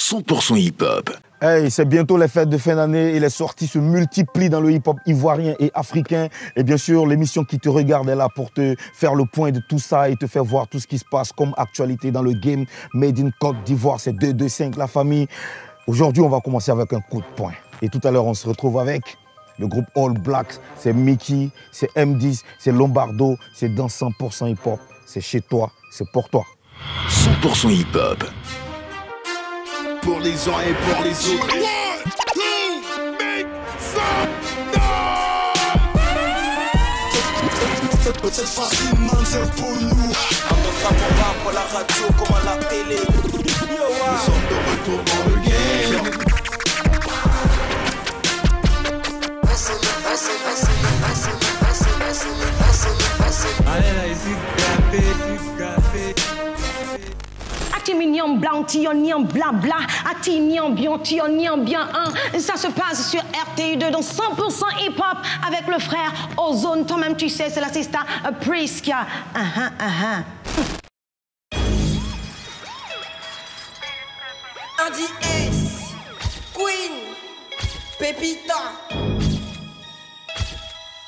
100% hip-hop. Hey, c'est bientôt les fêtes de fin d'année et les sorties se multiplient dans le hip-hop ivoirien et africain. Et bien sûr, l'émission qui te regarde est là pour te faire le point de tout ça et te faire voir tout ce qui se passe comme actualité dans le game Made in Côte d'Ivoire. C'est 225 la famille. Aujourd'hui, on va commencer avec un coup de poing. Et tout à l'heure, on se retrouve avec le groupe All Blacks. C'est Mickey, c'est M10, c'est Lombardo, c'est dans 100% hip-hop. C'est chez toi, c'est pour toi. 100% hip-hop. Pour les uns et pour les autres. Cette partie c'est pour nous. Un autre rap pour la radio comme à la télé. Nous sommes de retour dans le game. Allez là, ici, gâté. Atimignam blanc, tioniam bla bla, atimignam bien, tioniam bien un. Ça se passe sur RTI2 dans 100% hip-hop avec le frère Ozone. Toi-même, tu sais, c'est l'assistant Prisca. Andy S, Queen, Pepita,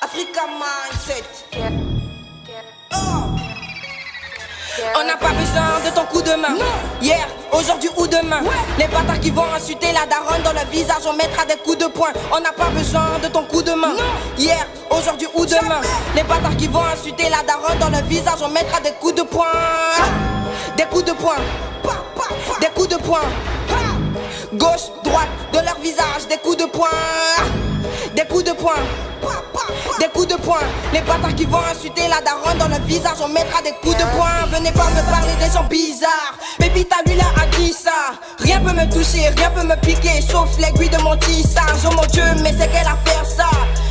Africa Mindset. On n'a pas besoin de ton coup de main. Hier, aujourd'hui ou demain. Les bâtards qui vont insulter la daronne dans le visage, on mettra des coups de poing. On n'a pas besoin de ton coup de main. Hier, aujourd'hui ou demain. Les bâtards qui vont insulter la daronne dans le visage, on mettra des coups de poing. Des coups de poing. Des coups de poing. Gauche, droite, de leur visage, des coups de poing. Des coups de poing. Des coups de poing. Les bâtards qui vont insulter la daronne dans le visage, on mettra des coups de poing. Venez pas me parler des gens bizarres. Pépita lui là a dit ça. Rien peut me toucher, rien peut me piquer, sauf l'aiguille de mon tissage. Oh mon Dieu, mais c'est quelle affaire ça.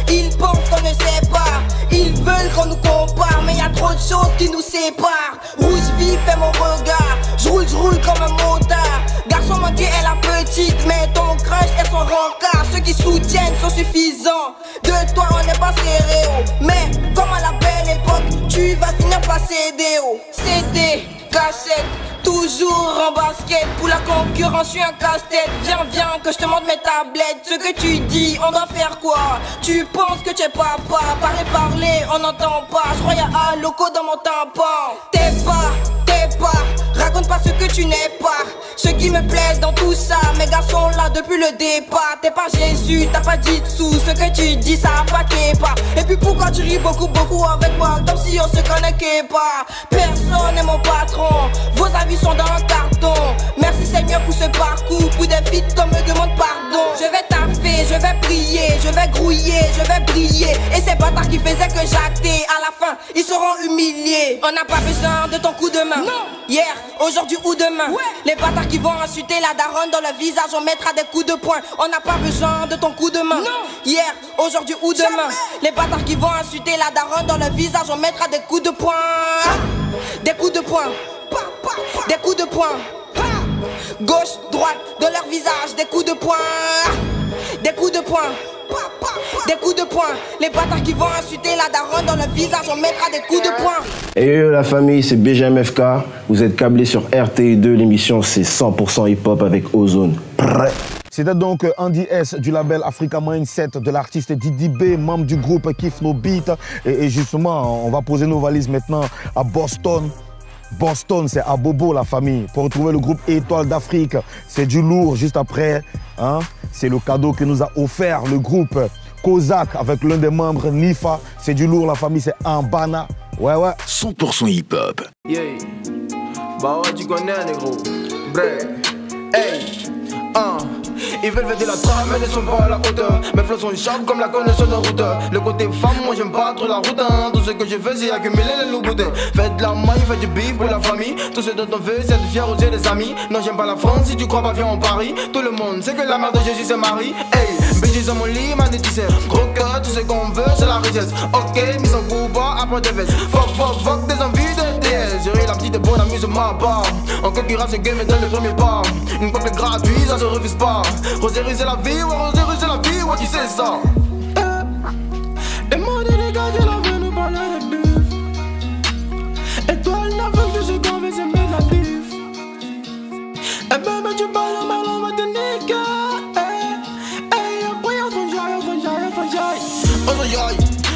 Ils pensent qu'on ne sait pas. Ils veulent qu'on nous compare, mais y a trop de choses qui nous séparent. Rouge vif fait mon regard. Je roule comme un motard. Garçon manqué est la petite, mais ton crush est son rencard. Ceux qui soutiennent sont suffisants. De toi on n'est pas sérieux, mais comme à la belle époque, tu vas finir par céder. CD, cassette, toujours en basket. Pour la concurrence, je suis un casse-tête. Viens, que je te montre mes tablettes. Ce que tu dis, on doit faire quoi? Tu penses que tu es papa? Parler, on n'entend pas. Je crois y'a un loco dans mon tampon. T'es pas. Raconte pas ce que tu n'es pas. Ce qui me plaît dans tout ça, mes gars sont là depuis le départ. T'es pas Jésus, t'as pas dit dessous. Ce que tu dis, ça a pas pas. Et puis pourquoi tu ris beaucoup avec moi, comme si on se connaissait pas. Personne n'est mon patron. Vos avis sont dans un carton. Merci Seigneur pour ce parcours. Pour des feats comme me demande pardon. Je vais taffer, je vais prier, je vais grouiller, je vais briller. Et ces bâtards qui faisaient que j'actais, à la fin, ils seront humiliés. On n'a pas besoin de ton coup de main. Hier, aujourd'hui ou demain. Les bâtards qui vont insulter la daronne dans le visage, on mettra des coups de poing. On n'a pas besoin de ton coup de main. Hier, aujourd'hui ou demain. Les bâtards qui vont insulter la daronne dans le visage, on mettra des coups de poing. Des coups de poing. Des coups de poing. Gauche, droite, de leur visage, des coups de poing. Des coups de poing. Des coups de poing. Les bâtards qui vont insulter la daronne dans le visage, on mettra des coups de poing. Hey yo la famille, c'est BGMFK. Vous êtes câblés sur RTI2, l'émission c'est 100% hip-hop avec Ozone. Prêt. C'était donc Andy S du label Africa Mindset de l'artiste Didi B, membre du groupe Kiff No Beat. Et justement, on va poser nos valises maintenant à Boston. Boston, c'est à Bobo la famille. Pour retrouver le groupe Étoile d'Afrique, c'est du lourd juste après. Hein? C'est le cadeau que nous a offert le groupe Kozak avec l'un des membres Nifa. C'est du lourd la famille, c'est Ambana. Ouais. 100% hip-hop. Yeah. Bah ouais, tu connais, négro. Bref. Hey. Ils veulent faire de la trame, mais ne sont pas à la hauteur. Mes flots sont sharp comme la connexion de route. Le côté femme, moi j'aime pas trop la route. Tout ce que je fais, c'est accumuler les loups boudins. Faites de la maille, faites du bif pour la famille. Tout ce dont on veut, c'est de fier aux yeux des amis. Non, j'aime pas la France, si tu crois pas, viens en Paris. Tout le monde sait que la mère de Jésus c'est Marie. Hey, bitches dans mon lit, magnétisé. Gros cœur, tout ce qu'on veut, c'est la richesse. Ok, mise en combat, après tes vestes. Fuck, des envies de DS. J'ai la petite bonne amuse ma part. En concurrence, c'est game, mais donne le premier pas. Une peuple gratuit, ça se refuse pas. Roséry c'est la vie, ouais tu sais ça. Les mots des gars, j'ai la veine, nous parler de bif. Étoile n'a fait que je t'en vais, c'est mes la bif. Et bébé tu parles mal,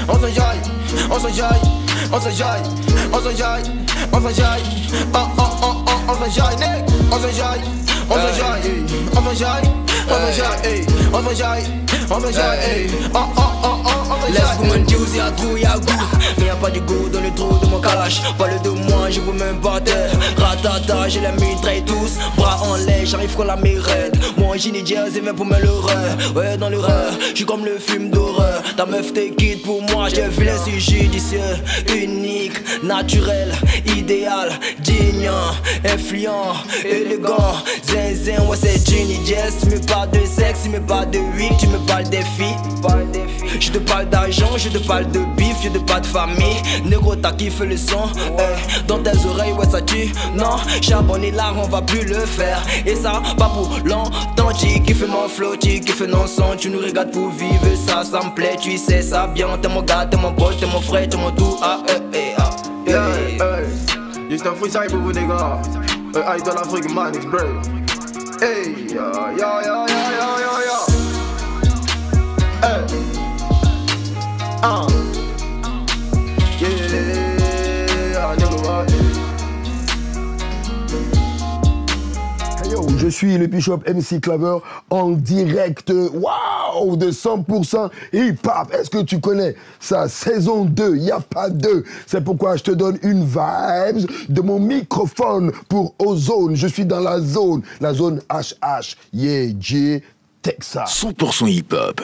on s'enjaille, on s'enjaille, on s'enjaille, on s'enjaille, on s'enjaille, on s'enjaille, on s'enjaille, on s'enjaille, on s'enjaille, on s'enjaille, on s'enjaille, on s'enjaille, Laisse vous me dire où y'a tout, y'a goût. Mais y'a pas de goût dans le trou de mon calache. Parle de moi, je vous mets pas terre. Ratata, j'ai la mitraille tous. Bras en l'air, j'arrive quand la mérite. Mon génie jazz et même pour me l'horreur. Ouais, dans l'horreur, j'suis comme le film d'horreur. Ta meuf te quitte pour moi, j'ai vu les sujets judicieux. Unique, naturel, idéal, digne, influent, élégant. Zinzin, ouais, c'est Ginny Jazz. Tu me parles de sexe, tu me parles de huile, tu me parles des filles. Je te parle d'argent, je te parle de bif, je te parle de famille. Négro, t'as kiffé le son, dans tes oreilles, ouais, ça tue. Non, charbonner là, on va plus le faire. Et ça, pas pour longtemps. Tu kiffes mon flow, tu kiffes non son. Tu nous regardes pour vivre, ça me plaît. Tu sais ça bien, t'es mon gars, t'es mon pote, t'es mon frère, t'es mon tout. Juste un freestyle pour vous, les gars. Aïe, dans l'Afrique, man, it's brave. Hey, yeah. Yo, je suis le Bishop MC Claver en direct, waouh, de 100% hip-hop. Est-ce que tu connais ça? Saison 2, il n'y a pas deux. C'est pourquoi je te donne une vibe de mon microphone pour Ozone. Je suis dans la zone HH, yeah, J, Texas. 100% hip-hop.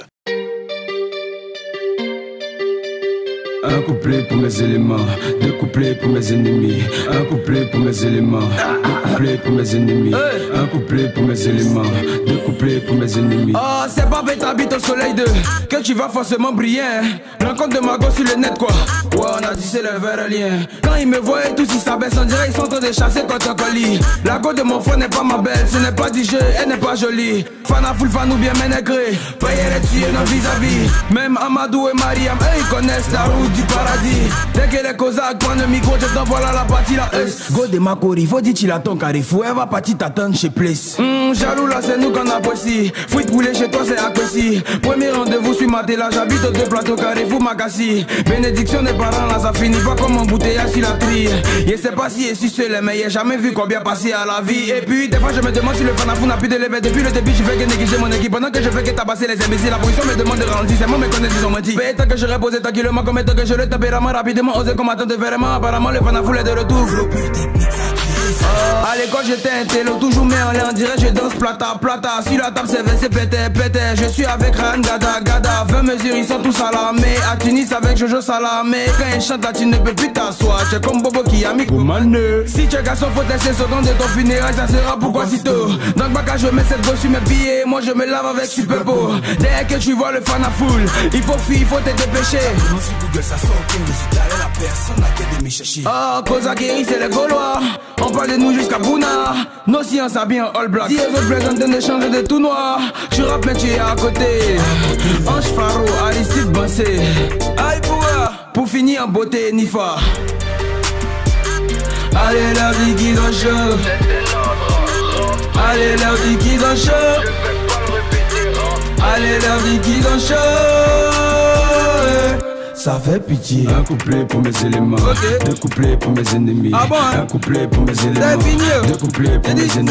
Un couplet pour mes éléments, deux couplets pour mes ennemis. Un couplet pour mes éléments, deux couplets pour mes ennemis. Un couplet pour mes éléments, deux couplets pour mes ennemis. Oh, c'est pas bête, t'habites au soleil de que tu vas forcément briller. Rencontre de ma gosse sur le net, quoi. Ouais, on a dit c'est le verre lien. Quand ils me voient et tous ils s'abaissent, on dirait ils sont en train de chasser contre un colis. La go de mon frère n'est pas ma belle, ce n'est pas du jeu, elle n'est pas jolie. Fana full fan ou bien ménégré, payer les tuyaux dans vis-à-vis. Même Amadou et Mariam, eux ils connaissent la route du paradis. Dès que les Cosaques prennent le micro, je t'envoie là la partie la S. Go de Makori, faut dire qu'il attend carrefour, elle va partir t'attendre chez Place. Jaloux là c'est nous qu'on apprécie. Fruit poulet chez toi c'est apprécié. Premier rendez-vous sur ma télé, j'habite au 2 plateaux carrefour Makassi. Bénédiction des parents là ça finit pas comme un bouteillage sur la trille. Je sais pas si et si c'est les mais j'ai jamais vu combien passer à la vie. Et puis des fois je me demande si le fanafou n'a plus de lever. Depuis le début je fais que négliger mon équipe. Pendant que je fais que tabasser les imbéciles. La position me demande de ralentir. C'est moi me connaissent ils ont menti. Mais tant que je réposais tranquillement comme étant que je le tapais vraiment rapidement. Osé comme attendre vraiment. Apparemment le fanafou est de retour. À l'école j'étais un télo, toujours mais en l'air, on dirait je danse plata, plata. Sur la table c'est versé, pété, pété. Je suis avec Ryan Gada, Gada. 20 mesures, ils sont tous alarmés. À Tunis avec Jojo Salamé. Quand il chante là tu ne peux plus t'asseoir. Tu es comme Bobo qui a mis commandé. Si tu es garçon faut tester secondes de ton funérail, ça sera pourquoi si tôt. Donc Baka je mets cette gosse sur mes billets. Moi je me lave avec super beau. Dès que tu vois le fan à full, il faut fuir, il faut te dépêcher. Oh, Koza guéri c'est les Gaulois. On parle de nous jusqu'à Bouna. Nos sciences a bien all black. Si les autres présentent un échange de tout noir. Tu rappes mais tu es à côté. Ange Faro, Aristide Bansé. Aïe pour finir en beauté, Nifa. Allez la vie qui dans chaud. Allez la vie qui dans chaud. Allez la vie qui dans chaud. Ça fait pitié. Un couplet pour mes éléments, deux couplets pour mes ennemis. Ah bon, hein? Un couplet pour mes éléments, deux couplets pour mes ennemis.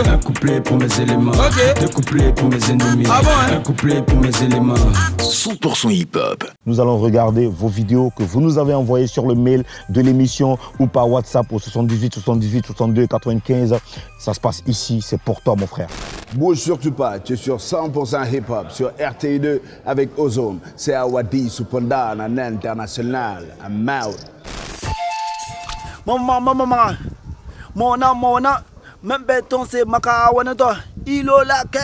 Un couplet pour mes éléments, deux couplets pour mes ennemis. Ah bon, hein? Un couplet pour mes éléments. 100% hip-hop. Nous allons regarder vos vidéos que vous nous avez envoyées sur le mail de l'émission ou par WhatsApp au 78 78 62 95. Ça se passe ici, c'est pour toi mon frère. Bouge surtout pas, tu es sur 100% hip-hop sur RTI2 avec Ozone. C'est Awadi Supanda en international. I'm out. Mona, même béton c'est makawana to. Ilo la ke.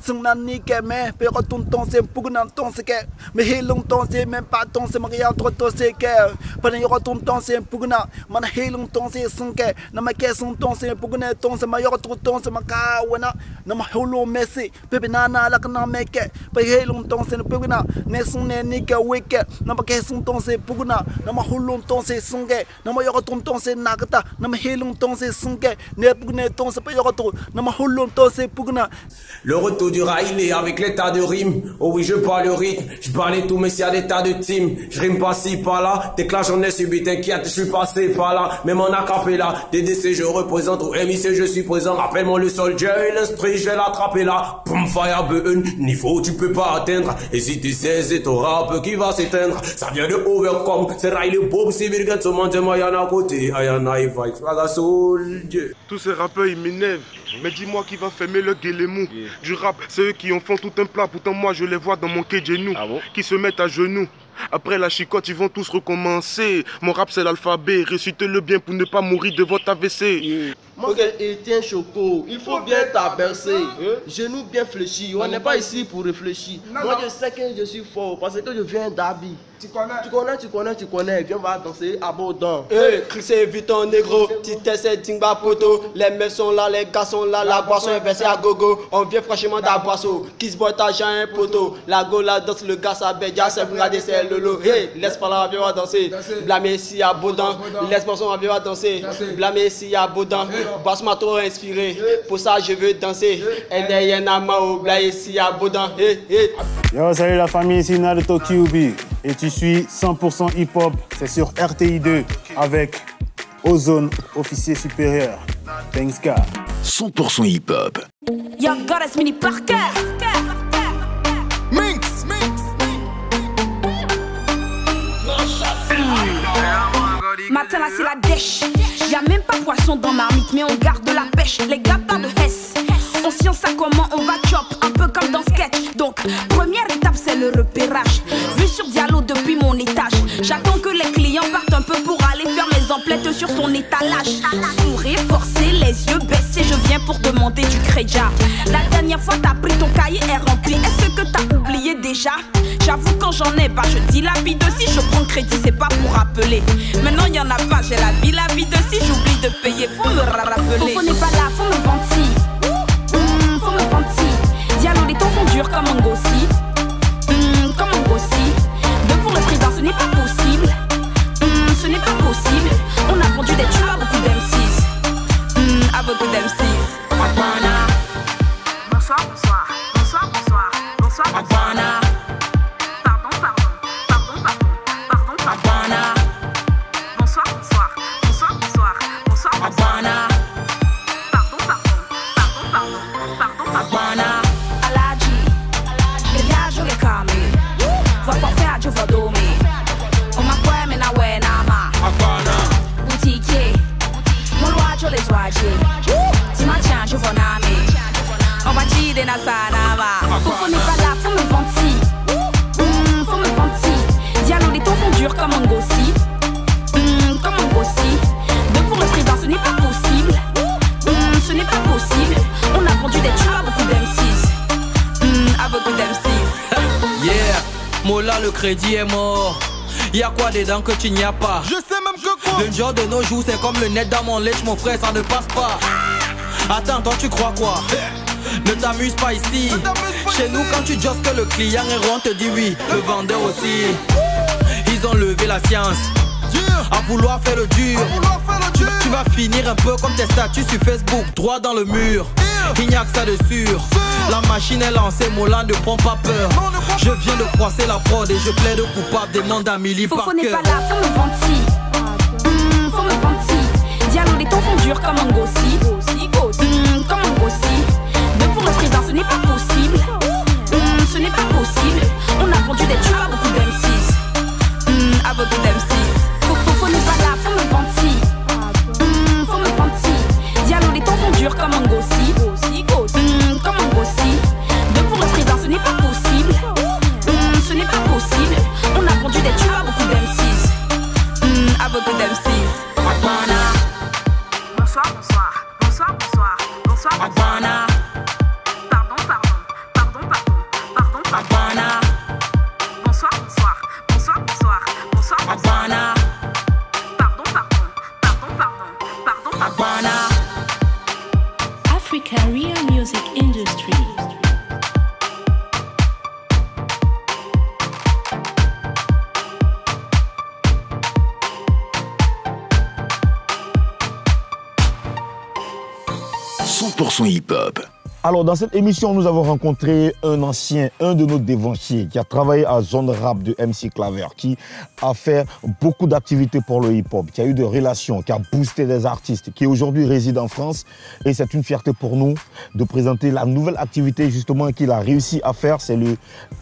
Sungnan ke me, pero ton c'est pour nan ton c'est que. Mais helong ton c'est même pas ton c'est maria trop ton c'est que. Pendant yoro ton c'est pour na. Man helong ton c'est sunke. Na ma ke son ton c'est pour na ton c'est mayor trop ton c'est makawana. Na ma holo messi. Pepe nana la kana meke. Pa helong ton c'est pour na. Ne son ne ni ke weke. Na ma ke son ton c'est pour na. Na ma holo ton c'est sunke. Na ma yoro ton c'est nakata. Na ma helong ton c'est sunke. Ne pour na ton c'est pa yoro trop. Na ma holo ton c'est pour na. Le retour du du Riley avec les tas de rimes. Oh oui, je parle le rythme, je parlais tout, mais s'il y a des tas de teams. Je rime pas ci, pas là, dès que là j'en ai subi, t'inquiète, je suis passé par là. Même en acapella, DDC je représente, au MIC je suis présent. Rappelle-moi le soldier et l'esprit, je vais l'attraper là. Boom, fire, burn, niveau tu peux pas atteindre. Et si tu sais, c'est ton rap qui va s'éteindre. Ça vient de Overcome, c'est Riley Bob, c'est Virgin, ce monde, moi y'en a à côté. Ayana, il fight, la soldier. Tous ces rappeurs ils m'énervent. Mais dis-moi qui va fermer le guélémou du rap. C'est eux qui en font tout un plat. Pourtant moi je les vois dans mon quai de genoux. Qui se mettent à genoux. Après la chicotte, ils vont tous recommencer. Mon rap c'est l'alphabet. Récitez-le bien pour ne pas mourir de votre AVC. Ok, et tiens Choco, il faut bien t'abercer. Genoux bien fléchis. On n'est pas ici pour réfléchir. Moi je sais que je suis fort parce que je viens d'Abi. Tu connais. Viens, on va danser à Baudin. Crissez vite ton négro. Tite c'est Dingba poto. Les meufs sont là, les gars sont là. La boisson est versée à gogo. On vient franchement d'Aboisseau. Qui se boit ta un poteau. La go la danse, le gars s'abédia. C'est bradé, c'est lolo. Hey, laisse pas là, viens, on va danser. Blâmer ici à Baudin. Laisse pas on va danser. Blâmer ici à Baudin. Boisse m'a trop inspiré. Pour ça, je veux danser. Et y'en Mao. Blâmer ici à Baudin. Yo, salut la famille, ici Naruto QB. Et tu suis 100% hip-hop, c'est sur RTI2 avec Ozone, officier supérieur. Thanks God. 100% hip-hop. Yo, Goddess Mini Parker. Minx. Matin là c'est la dèche. Y'a même pas poisson dans ma marmite, mais on garde la pêche. Les gars pas de Hess. On science ça comment on va chop, un peu comme dans Sketch. Donc, première étape c'est le repérage. Vu sur Diallo depuis mon étage. J'attends que les clients partent un peu pour aller faire mes emplettes sur son étalage. Sourire forcé, les yeux baissés, je viens pour demander du crédit. La dernière fois t'as pris ton cahier est rempli. Est-ce que t'as oublié déjà? J'avoue quand j'en ai pas, je dis la vie de si je prends crédit, c'est pas pour rappeler. Maintenant y en a pas, j'ai la vie de si j'oublie de payer, faut me rappeler. Faut n'est pas là, faut me vanter. Faut me vanter. Diallo, les temps sont durs comme un gossi. Comme un gossi. Deux pour le président, ce n'est pas possible. Ce n'est pas possible. On a vendu des tubes à beaucoup d'M6. À beaucoup d'M6. Abana. Bonsoir. Abana. Pardon. Abana. Bonsoir. Abana. Pardon. Abana. Alaji. Viaggio le kami. Va forfeggio va domi. O ma poi me na wena ma. Abana. Boutique. Mo luaggio le suagi. Ti mangiangio va nami. On va dire na sana ma. Faut n'est pas là, faut me vanter. Faut me vanter. Diallo les temps sont durs comme un gossi. Comme un gossi. Deux pour le président, ce n'est pas possible. Ce n'est pas possible. On a vendu des tubes à beaucoup d'M6. À beaucoup d'M6. Yeah, Mola le crédit est mort. Y'a quoi dedans que tu n'y as pas? Je sais même que quoi. Le genre de nos jours c'est comme le net dans mon lèche mon frère, ça ne passe pas. Attends, toi tu crois quoi? Ne t'amuse pas ici. Chez nous quand tu josses que le client est rond, te dit oui, le vendeur aussi. Ils ont levé la science à vouloir faire le dur. Tu vas finir un peu comme tes statuts sur Facebook, droit dans le mur. Il n'y a que ça de sûr. La machine est lancée, Mola ne prends pas peur. Je viens de froisser la prod et je plaide coupable des noms d'Amélie Parker. Faut n'est pas là, faut me vanter. Faut me vanter. Diallo les temps sont durs comme un gossi. Comme un gossi. Deux pour le président, ce n'est pas possible. Ce n'est pas possible. On a vendu des tubes à beaucoup d'M6. À beaucoup d'M6. Faut n'est pas là, faut me vanter. Faut me vanter. Diallo les temps sont durs comme un gossi. Comme un gossi. Deux pour le président, ce n'est pas possible. Ce n'est pas possible. On a vendu des tubes à beaucoup d'M6. À beaucoup d'M6. Abana. Bonsoir. Abana. Pardon. Abana. Bonsoir. Abana. Pardon. Abana. Africa Real Music Industry. % hip-hop. Alors, dans cette émission, nous avons rencontré un ancien, un de nos dévanciers, qui a travaillé à Zone Rap de MC Claver, qui a fait beaucoup d'activités pour le hip-hop, qui a eu des relations, qui a boosté des artistes, qui aujourd'hui réside en France. Et c'est une fierté pour nous de présenter la nouvelle activité justement qu'il a réussi à faire, c'est le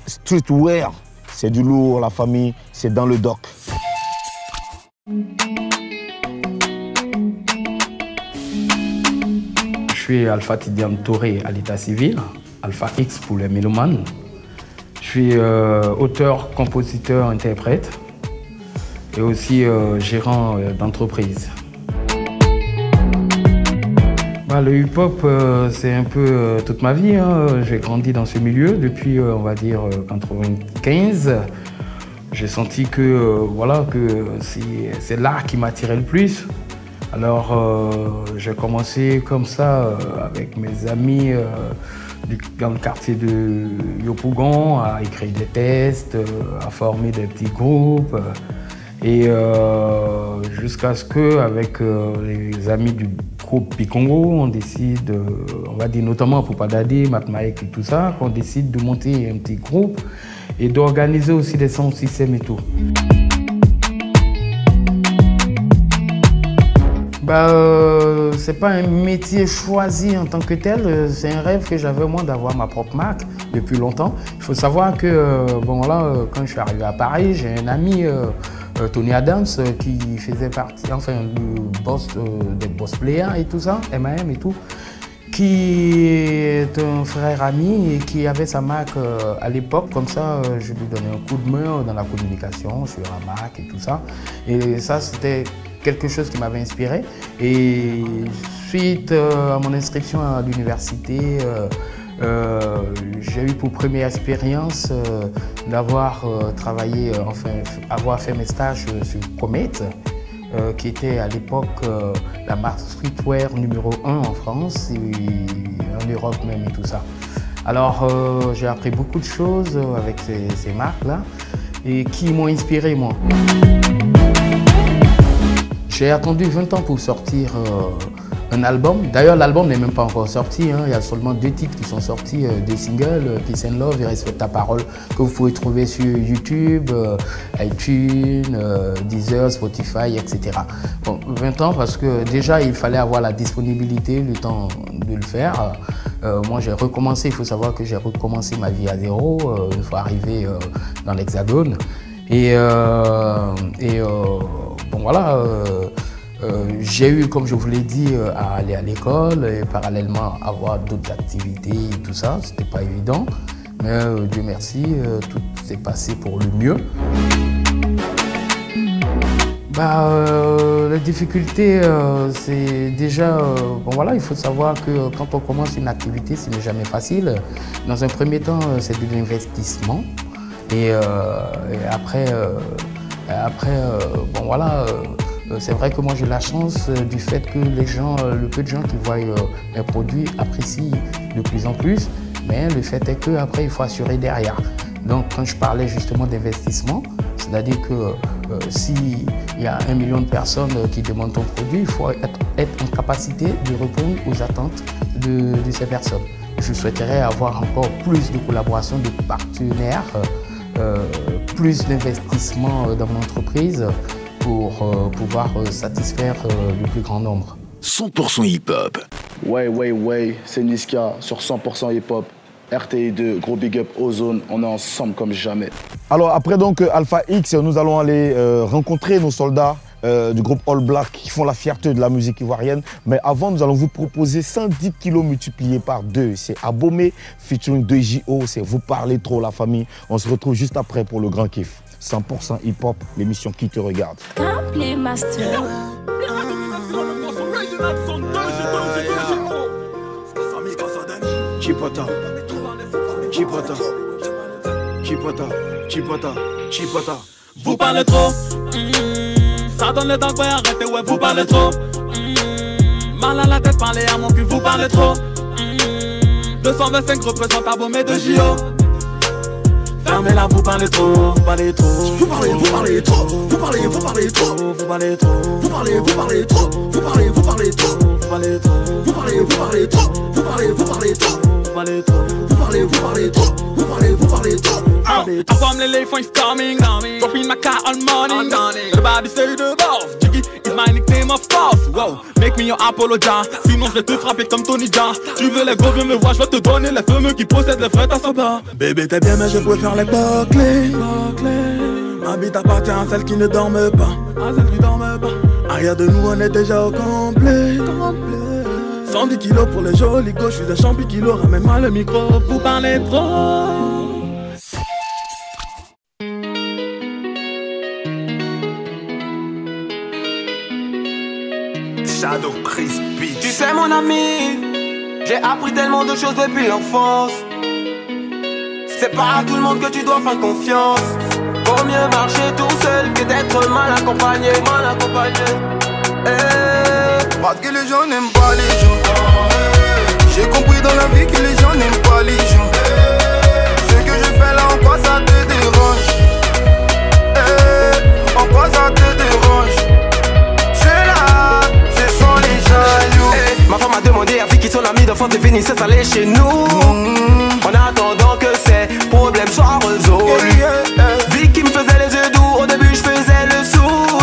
streetwear. C'est du lourd, la famille, c'est dans le doc. Je suis Alpha Tidiane Touré à l'état civil, Alpha X pour les mélomanes. Je suis auteur, compositeur, interprète et aussi gérant d'entreprise. Le hip-hop, c'est un peu toute ma vie. Hein. J'ai grandi dans ce milieu depuis, on va dire, 95. J'ai senti que, voilà, que c'est l'art qui m'attirait le plus. Alors, j'ai commencé comme ça avec mes amis dans le quartier de Yopougon à écrire des textes, à former des petits groupes. Et jusqu'à ce qu'avec les amis du groupe Picongo, on décide, on va dire notamment pour Padadé, Matmaek et tout ça, qu'on décide de monter un petit groupe et d'organiser aussi des sound systems et tout. C'est pas un métier choisi en tant que tel, c'est un rêve que j'avais moi d'avoir ma propre marque depuis longtemps. Il faut savoir que bon, voilà, quand je suis arrivé à Paris, j'ai un ami, Tony Adams, qui faisait partie, enfin, du boss, des boss players et tout ça, MAM et tout, qui est un frère ami et qui avait sa marque à l'époque. Comme ça, je lui donnais un coup de main dans la communication sur la marque et tout ça. Et ça, c'était quelque chose qui m'avait inspiré. Et suite à mon inscription à l'université, j'ai eu pour première expérience d'avoir travaillé, enfin, avoir fait mes stages sur Comet, qui était à l'époque la marque streetwear numéro 1 en France et en Europe même et tout ça. Alors j'ai appris beaucoup de choses avec ces marques-là et qui m'ont inspiré moi. J'ai attendu 20 ans pour sortir un album. D'ailleurs, l'album n'est même pas encore sorti. Hein. Il y a seulement 2 titres qui sont sortis, des singles, Peace and Love et Respecte ta parole, que vous pouvez trouver sur YouTube, iTunes, Deezer, Spotify, etc. Bon, 20 ans parce que déjà, il fallait avoir la disponibilité, le temps de le faire. Moi, j'ai recommencé, il faut savoir que j'ai recommencé ma vie à zéro, une fois arrivé dans l'Hexagone. Et bon, voilà. J'ai eu, comme je vous l'ai dit, à aller à l'école et parallèlement avoir d'autres activités et tout ça. C'était pas évident, mais Dieu merci, tout s'est passé pour le mieux. Les difficultés, c'est déjà, bon voilà, il faut savoir que quand on commence une activité, ce n'est jamais facile. Dans un premier temps, c'est de l'investissement et après, bon voilà. C'est vrai que moi j'ai la chance du fait que les gens, le peu de gens qui voient mes produits apprécient de plus en plus, mais le fait est qu'après il faut assurer derrière. Donc quand je parlais justement d'investissement, c'est-à-dire que s'il y a 1 million de personnes qui demandent ton produit, il faut être en capacité de répondre aux attentes de ces personnes. Je souhaiterais avoir encore plus de collaboration, de partenaires, plus d'investissement dans mon entreprise, pour pouvoir satisfaire le plus grand nombre. 100% hip-hop. Ouais, c'est Niska sur 100% hip-hop. RTI2, gros big up Ozone, on est ensemble comme jamais. Alors après donc Alpha X, nous allons aller rencontrer nos soldats du groupe All Black qui font la fierté de la musique ivoirienne. Mais avant, nous allons vous proposer 110 kilos multipliés par 2. C'est Abomé featuring 2JO, c'est Vous parlez trop la famille. On se retrouve juste après pour le grand kiff. 100% hip-hop, l'émission qui te regarde. Les masters. Chipota, vous parlez trop, ça donne le temps que arrêter, ouais, vous parlez trop. Mal à la tête, parlez à mon cul, vous parlez trop. 225 représente Abomé de JO. Fermez-la, vous parlez trop, vous parlez trop. Vous parlez trop, vous parlez trop. Vous parlez trop, vous parlez trop. Vous parlez trop, vous parlez trop. Vous parlez trop, vous parlez trop. Vous parlez trop, vous parlez trop. parlez trop. Vous parlez trop. Vous parlez trop. I come the late is coming. Drop in my car all morning. Everybody say the boss. Jiggy is my nickname of course. Wow, make me your apologize. Sinon je vais te frapper comme Tony Jaa. Tu veux les gros, viens me voir, je vais te donner les fameux qui possèdent les frais à son bas. Bébé t'es bien mais je préfère les bouclés. Ma bite appartient à celle qui ne dorme pas. Arrière de nous on est déjà au complet. 110 kilos pour les jolis gauches. Je suis un champi qui leur ramène mal le micro. Vous parlez trop. Shadow Crispy. Tu sais mon ami, j'ai appris tellement de choses depuis l'enfance. C'est pas à tout le monde que tu dois faire confiance. Vaut mieux marcher tout seul que d'être mal accompagné. Parce que les gens n'aiment pas les gens. J'ai compris dans la vie que les gens n'aiment pas les gens. Ce que je fais là, en quoi ça te dérange? En quoi ça te dérange? Ma femme m'a demandé avec qui son ami d'enfance est venu s'installer chez nous. En attendant que ces problèmes soient résolus. Vie qui me faisait les yeux doux, au début je faisais le sourd.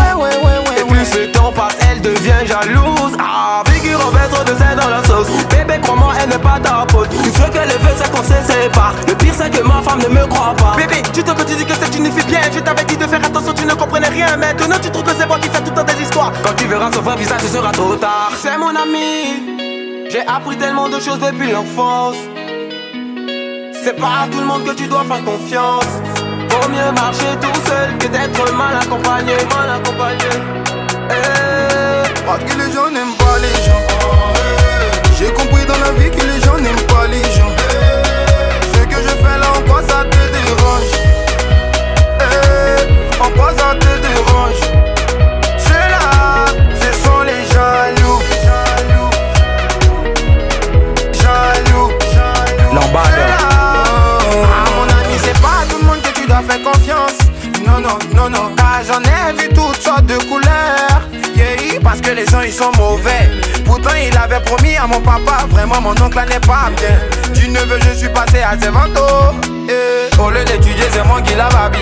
Et plus le temps passe, elle devient jalouse. Ah, vie qui revêt trop de sel dans la sauce. Bébé, crois-moi, elle n'est pas ta pote. Tout ce qu'elle veut, c'est qu'on se sépare. Le pire, c'est que ma femme ne me croit pas. Bébé, tu dis que c'est une fille bien. Je t'avais dit de faire attention, tu ne comprenais rien. Maintenant, tu trouves que c'est moi qui fais tout le temps des histoires. Quand tu verras son vrai visage, ce sera trop tard. C'est mon ami, j'ai appris tellement de choses depuis l'enfance. C'est pas à tout le monde que tu dois faire confiance. Vaut mieux marcher tout seul que d'être mal accompagné. Parce que les gens n'aiment pas les gens. J'ai compris dans la vie que les gens n'aiment pas les gens. Ce que je fais là, en quoi ça te dérange? En quoi ça te dérange? Ceux-là, ce sont les jaloux. L'emballeur. Ah mon ami, c'est pas à tout le monde que tu dois faire confiance. Non, car j'en ai vu toutes sortes de couleurs. Yeah, parce que les gens ils sont mauvais. Pourtant il avait promis à mon papa, vraiment mon oncle n'est pas bien. Du neveu je suis passé à ses vantaux. Au lieu d'étudier c'est moi qui la babille.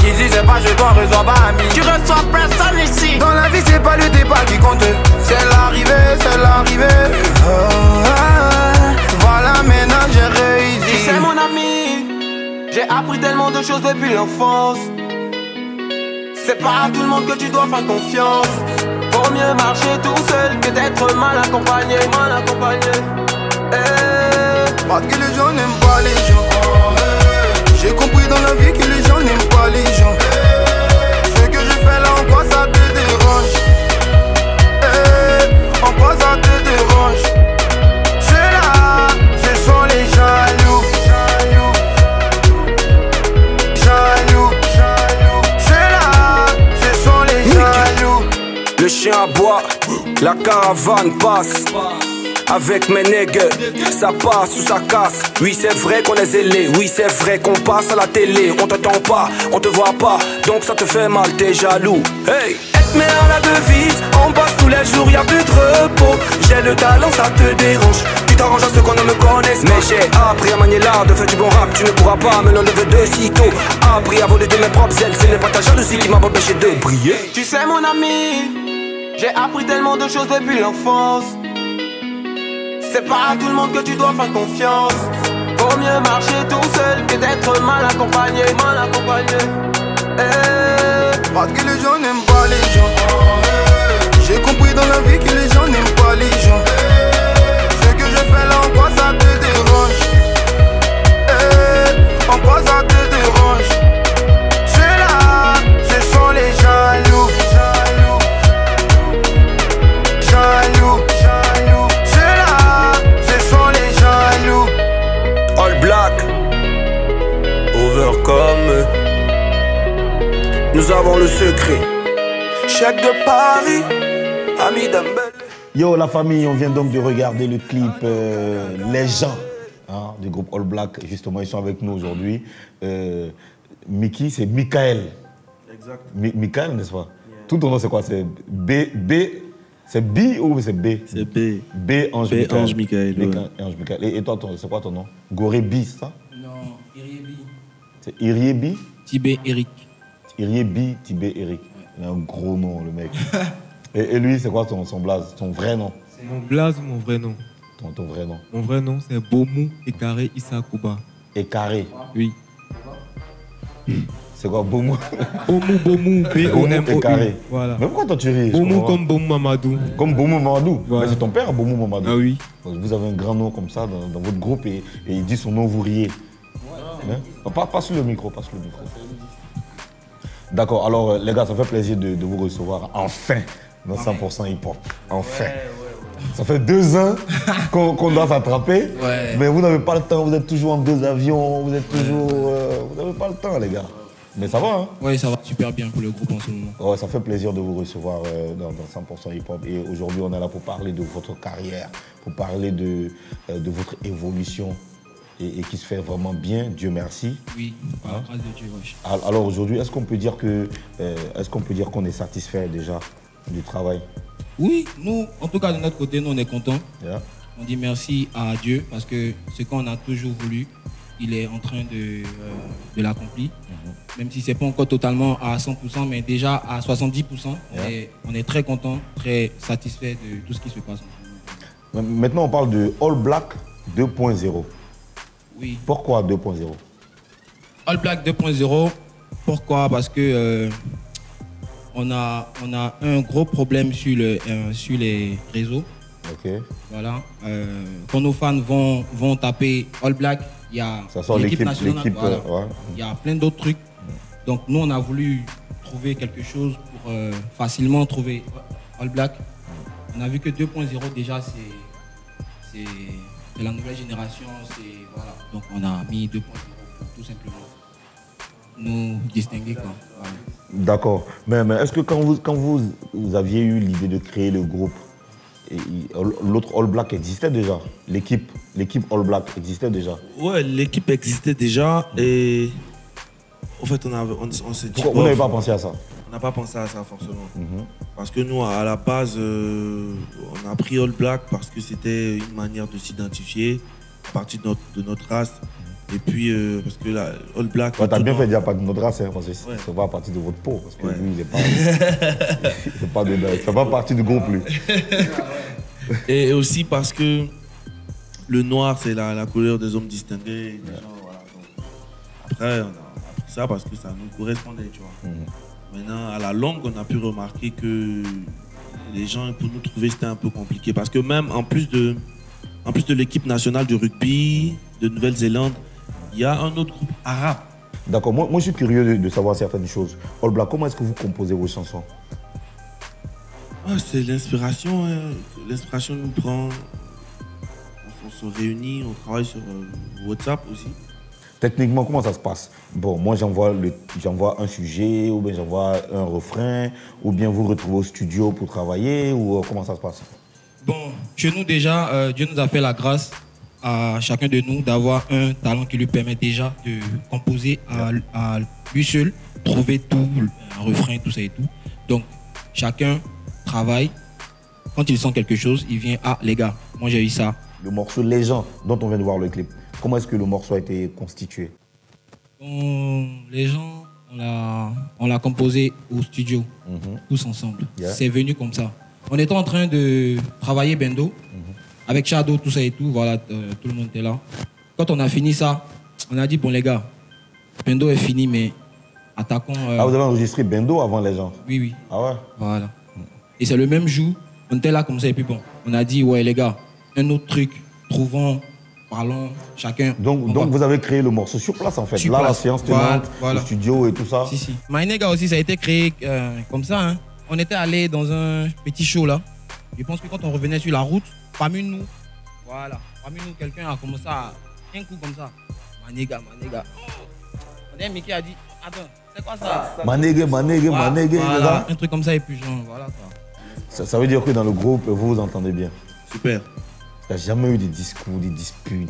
Ils disaient pas je dois reçois ami. Tu reçois personne ici. Dans la vie c'est pas le départ qui compte. C'est l'arrivée. Voilà maintenant j'ai réussi. Tu sais mon ami, j'ai appris tellement de choses depuis l'enfance. C'est pas à tout le monde que tu dois faire confiance. Vaut mieux marcher tout seul que d'être mal accompagné. Parce que les gens n'aiment pas les gens. J'ai compris dans la vie que les gens n'aiment pas les gens. Ce que je fais là, en quoi ça te dérange? En quoi ça te dérange? Ceux-là, ce sont les jaloux. Ceux-là, ce sont les jaloux. Le chien aboie, la caravane passe. Avec mes nègres, ça passe ou ça casse. Oui c'est vrai qu'on est zélé, oui c'est vrai qu'on passe à la télé. On t'entend pas, on te voit pas, donc ça te fait mal, t'es jaloux. Hey, être meilleur la devise, on passe tous les jours, y'a plus de repos. J'ai le talent, ça te dérange. Tu t'arranges à ce qu'on ne me connaisse. Mais j'ai appris à manier l'art de faire du bon rap. Tu ne pourras pas me l'enlever de sitôt. Appris à voler de mes propres ailes. Ce n'est pas ta jalousie qui m'a empêché de briller. Tu sais mon ami, j'ai appris tellement de choses depuis l'enfance. C'est pas à tout le monde que tu dois faire confiance. Vaut mieux marcher tout seul que d'être mal accompagné. Parce que les gens n'aiment pas les gens. J'ai compris dans la vie que les gens n'aiment pas les gens. Ce que je fais là, en quoi ça te dérange? En quoi ça te dérange? Ceux-là, ce sont les jaloux. All Black, Overcome. Nous avons le secret. Chèque de Paris, ami Dumble. Yo la famille, on vient donc de regarder le clip Les gens du groupe All Black. Justement, ils sont avec nous aujourd'hui. Mickey, c'est Michael. Exact. Michael, n'est-ce pas? Yeah. Tout ton nom, c'est quoi? C'est B. C'est B ou c'est B? C'est B. B, Ange B, Ange Michael. B, Ange Michael. Et toi, c'est quoi ton nom? Gorébi, c'est ça? Non, Iriebi. C'est Iriebi? Tibé Eric. Iriebi, Tibé Eric. Il a un gros nom, le mec. et lui, c'est quoi son blaze, son vrai nom? Mon blaze ou mon vrai nom? Ton vrai nom. Mon vrai nom, c'est Bomou Ekare Issa Kouba. Ekare? Oui. C'est quoi, Bomou? Bomou, B-O-M-O-U. Ekare. Voilà. Mais pourquoi toi tu ris? Bomou comme Bomou Mamadou. Comme Bomou Mamadou? Voilà. Mais c'est ton père, Bomou Mamadou. Ah oui. Vous avez un grand nom comme ça dans votre groupe et il dit son nom, vous riez. Hein? Passe le micro, passe le micro. D'accord, alors les gars, ça fait plaisir de vous recevoir enfin dans 100% hip-hop. Enfin. Ça fait 2 ans qu'on doit s'attraper, mais vous n'avez pas le temps, vous êtes toujours en 2 avions, vous êtes toujours... vous n'avez pas le temps, les gars. Mais ça va, hein? Oui, ça va super bien pour le groupe en ce moment. Ouais, ça fait plaisir de vous recevoir dans 100% hip-hop. Et aujourd'hui, on est là pour parler de votre carrière, pour parler de votre évolution et qui se fait vraiment bien, Dieu merci. Oui, par la grâce de Dieu, wesh. Alors aujourd'hui, est-ce qu'on peut dire qu'on est satisfait déjà du travail? Oui, nous, en tout cas de notre côté, nous on est contents. Yeah. On dit merci à Dieu parce que ce qu'on a toujours voulu, il est en train de l'accomplir. Même si ce n'est pas encore totalement à 100%, mais déjà à 70%. Yeah. Et on est très contents, très satisfaits de tout ce qui se passe. Maintenant, on parle de All Black 2.0. Oui. Pourquoi 2.0? All Black 2.0, pourquoi? Parce que on a un gros problème sur les réseaux. Ok. Voilà. Quand nos fans vont taper All Black, il y a l'équipe nationale, voilà. Il y a plein d'autres trucs. Donc nous, on a voulu trouver quelque chose pour facilement trouver All Black. On a vu que 2.0 déjà, c'est la nouvelle génération. Voilà. Donc on a mis 2.0 pour tout simplement nous distinguer. Voilà. D'accord. Mais est-ce que quand vous aviez eu l'idée de créer le groupe, l'autre All Black existait déjà? L'équipe All Black existait déjà? Ouais, l'équipe existait déjà et en fait on s'est dit... Vous n'avez pas pensé à ça? On n'a pas pensé à ça forcément. Parce que nous, à la base, on a pris All Black parce que c'était une manière de s'identifier à partir de notre race. Et puis, parce que la All Black... Ouais, t'as bien fait de dire pas de notre race, hein, parce que c'est pas à partir de votre peau. Parce que lui, il n'est pas... c'est pas dedans. Ça fait pas partie du groupe, lui. Et aussi parce que le noir, c'est la couleur des hommes distingués. Des gens, voilà. Donc, après, on a pris ça parce que ça nous correspondait, tu vois. Maintenant, à la longue, on a pu remarquer que les gens, pour nous trouver, c'était un peu compliqué. Parce que même en plus de l'équipe nationale du rugby de Nouvelle-Zélande, il y a un autre groupe arabe. D'accord, moi je suis curieux de savoir certaines choses. All Black, comment est-ce que vous composez vos chansons? C'est l'inspiration. Hein. L'inspiration nous prend. On se réunit, on travaille sur WhatsApp aussi. Techniquement, comment ça se passe? Bon, moi j'envoie un sujet, ou bien j'envoie un refrain, ou bien vous retrouvez au studio pour travailler, ou comment ça se passe? Bon, chez nous déjà, Dieu nous a fait la grâce à chacun de nous d'avoir un talent qui lui permet déjà de composer à lui seul, trouver tout, un refrain, tout ça et tout. Donc, chacun travaille. Quand il sent quelque chose, il vient, ah les gars, moi j'ai eu ça. Le morceau Légende dont on vient de voir le clip, comment est-ce que le morceau a été constitué? Légende, on l'a composé au studio, tous ensemble. C'est venu comme ça. On était en train de travailler Bendo, avec Shadow, tout ça et tout, voilà, tout le monde était là. Quand on a fini ça, on a dit, bon les gars, Bendo est fini, mais attaquons... Ah, vous avez enregistré Bendo avant Légende? Oui, oui. Ah ouais? Voilà. Et c'est le même jour, on était là comme ça, et puis bon, on a dit, ouais les gars, un autre truc, trouvons, parlons, chacun. Donc vous avez créé le morceau sur place en fait, là la séance tenante, le studio et tout ça? Si, si. My Nigga aussi, ça a été créé comme ça, hein. On était allé dans un petit show là. Je pense que quand on revenait sur la route, parmi nous, voilà, parmi nous, quelqu'un a commencé à un coup comme ça. Maniga. On a Mickey a dit, attends, c'est quoi ça? Maniga, voilà, un truc comme ça et puis genre, voilà quoi. Ça veut dire que dans le groupe, vous vous entendez bien? Super. Il n'y a jamais eu des discours, des disputes,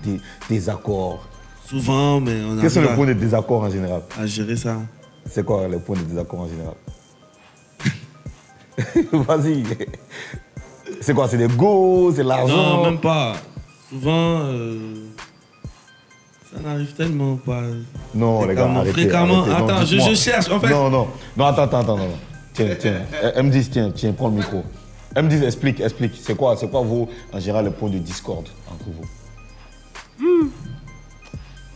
des désaccords? Souvent, mais on a... Quels sont les points de désaccord en général? À gérer ça. C'est quoi les points de désaccord en général? Vas-y. C'est quoi? C'est des go? C'est l'argent? Non, même pas. Souvent, ça n'arrive tellement pas. Non, les gars, arrêtez. Fréquemment. Arrêtez. Attends, Non, je cherche. En fait. Non, attends. Non. Tiens. M10, tiens, prends le micro. M10, explique. C'est quoi vos, en général, les points de discorde entre vous?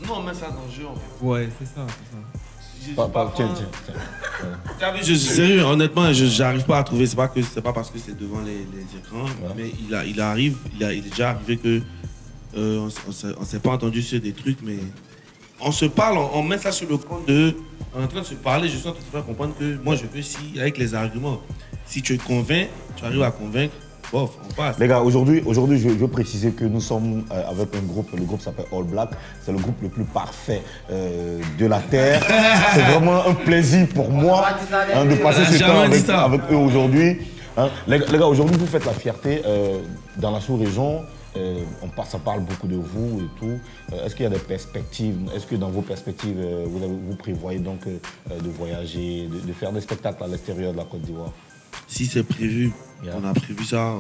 Non, on met ça dans le jeu, en fait. Ouais, c'est ça. Tiens. Sérieux, honnêtement, j'arrive pas à trouver. C'est pas parce que c'est devant les écrans, mais il est déjà arrivé que on s'est pas entendu sur des trucs, mais on se parle, on met ça sur le compte de. On est en train de se parler, je suis en train de te faire comprendre que moi je veux si avec les arguments, si tu te convaincs, tu arrives à convaincre. Bof, on passe. Les gars, aujourd'hui, je veux préciser que nous sommes avec un groupe, le groupe s'appelle All Black, c'est le groupe le plus parfait de la Terre. C'est vraiment un plaisir pour moi de passer ce temps avec eux aujourd'hui. Les gars, aujourd'hui, vous faites la fierté dans la sous-région. Ça parle beaucoup de vous et tout. Est-ce qu'il y a des perspectives? Est-ce que dans vos perspectives, vous prévoyez donc de voyager, de faire des spectacles à l'extérieur de la Côte d'Ivoire? Si c'est prévu, on a prévu ça.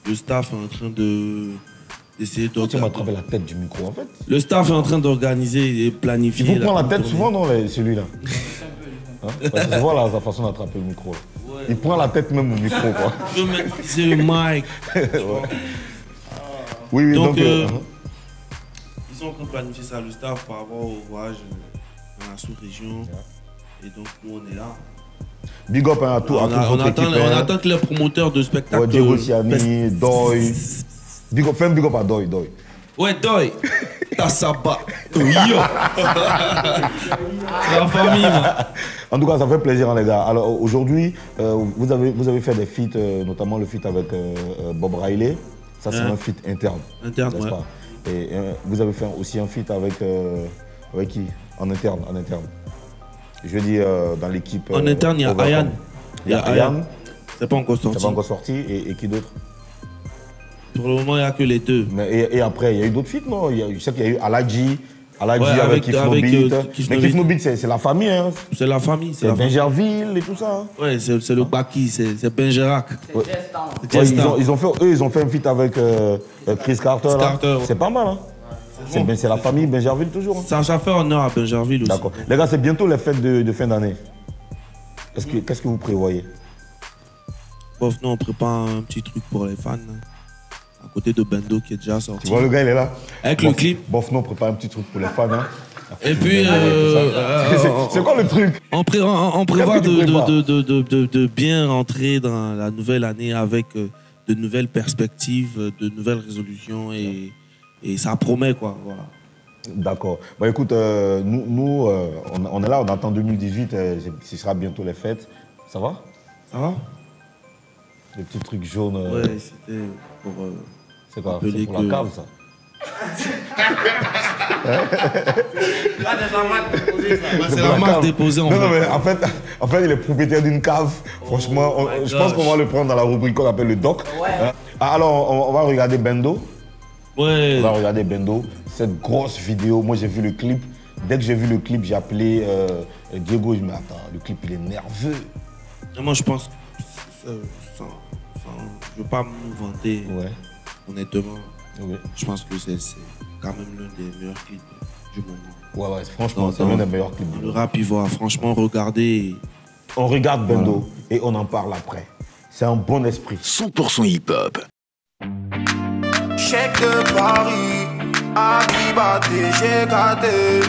Le staff est en train d'essayer de. Tu m'as attrapé la tête du micro en fait. Le staff est en train d'organiser et planifier. Il vous prend la tête souvent, non, celui-là? Je vois là, sa façon d'attraper le micro. Ouais. Il prend la tête même au micro, quoi. Je veux maîtriser le mic. Oui, donc ils sont en train de planifier ça, le staff, par rapport au voyage dans la sous-région. Et donc, nous, on est là. Big up à toute votre équipe. On attend que les promoteurs de spectacles. Diego Siani, Doy. Fais un big up à Doy. Ouais, Doy. Tassaba. Yo. C'est la famille, man. En tout cas, ça fait plaisir, hein, les gars. Alors aujourd'hui, vous avez fait des feats, notamment le feat avec Bob Riley. Ça, c'est un feat interne. Interne, n'est-ce pas? Et vous avez fait aussi un feat avec qui? En interne. Je veux dire, dans l'équipe. En interne, il y a Ayan. Il y a Ayan. C'est pas encore sorti. C'est pas encore sorti. Et qui d'autre? Pour le moment, il n'y a que les deux. Mais et après, il y a eu d'autres feats, non? Je sais qu'il y a eu Aladji avec Kif No Beat. Mais Kif No Beat, c'est la famille. Hein. C'est la famille. C'est Benjerville et tout ça. Hein. Ouais, c'est le Baki, c'est Benjerac. Ouais. Ils ont fait un feat avec Chris Carter. C'est pas mal. Hein. C'est la famille Benjerville toujours. Hein. Ça fait honneur à Benjerville aussi. D'accord. Les gars, c'est bientôt les fêtes de fin d'année. Qu'est-ce que vous prévoyez? Bof, nous on prépare un petit truc pour les fans. Hein. À côté de Bendo qui est déjà sorti. Tu vois, le gars il est là. Avec le clip. Bof, nous on prépare un petit truc pour les fans. Hein. Et puis, c'est quoi le truc? On prévoit de bien rentrer dans la nouvelle année avec de nouvelles perspectives, de nouvelles résolutions et ça promet quoi. Voilà. D'accord. Bah écoute, nous on est là, on attend 2018, ce sera bientôt les fêtes. Ça va? Ça va? Les petits trucs jaunes. Ouais, c'était pour. C'est quoi? C'est pour la cave ça? C'est la marque déposée en fait. Non, mais en fait, il est propriétaire d'une cave. Franchement, je pense qu'on va le prendre dans la rubrique qu'on appelle le doc. Ouais. Alors, on va regarder Bendo. Ouais. On va regarder Bendo. Cette grosse vidéo, moi j'ai vu le clip. Dès que j'ai vu le clip, j'ai appelé Diego. Je me dis, attends, le clip il est nerveux. Et moi je pense que je veux pas me vanter. Ouais. Honnêtement. Ouais. Je pense que c'est quand même l'un des meilleurs clips du moment. Ouais, franchement, c'est l'un des meilleurs clips. Le rap ivoire, franchement, regardez. On regarde Bendo et on en parle après. C'est un bon esprit. 100% hip-hop. Chèque de Paris, Akibaté, j'ai gâté.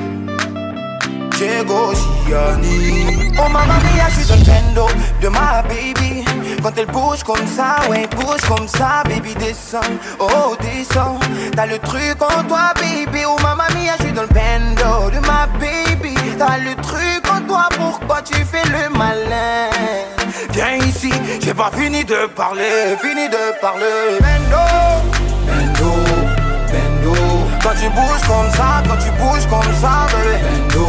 Diego Siani. Oh maman mia, je suis dans le bendo de ma baby. Quand elle bouge comme ça, ouais, bouge comme ça, baby, descend, oh, descend. T'as le truc en toi, baby. Oh maman mia, je suis dans le bendo de ma baby. T'as le truc en toi, pourquoi tu fais le malin? Viens ici, j'ai pas fini de parler, Bendo, bendo, bendo. Quand tu bouges comme ça, bébé. Bendo,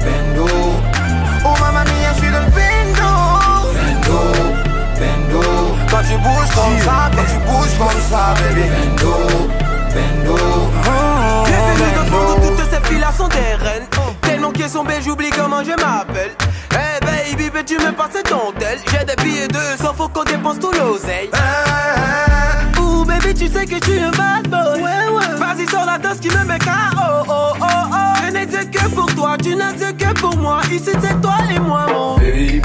bendo. Oh maman mia, je suis dans le bendo. Bendo, bendo. Quand tu bouges comme ça, bébé. Bendo, bendo. Bienvenue dans le monde où toutes ces filles-là sont des reines. Tellement qu'elles sont belles, j'oublie comment je m'appelle. Hey baby, peux-tu me passer ton tel? J'ai des billets dépense tout l'oseille. Ouh baby tu sais que tu es un bad boy. Vas-y sur la danse qui me met KO. Je n'ai Dieu que pour toi, tu n'as Dieu que pour moi. Ici c'est toi et moi mon baby.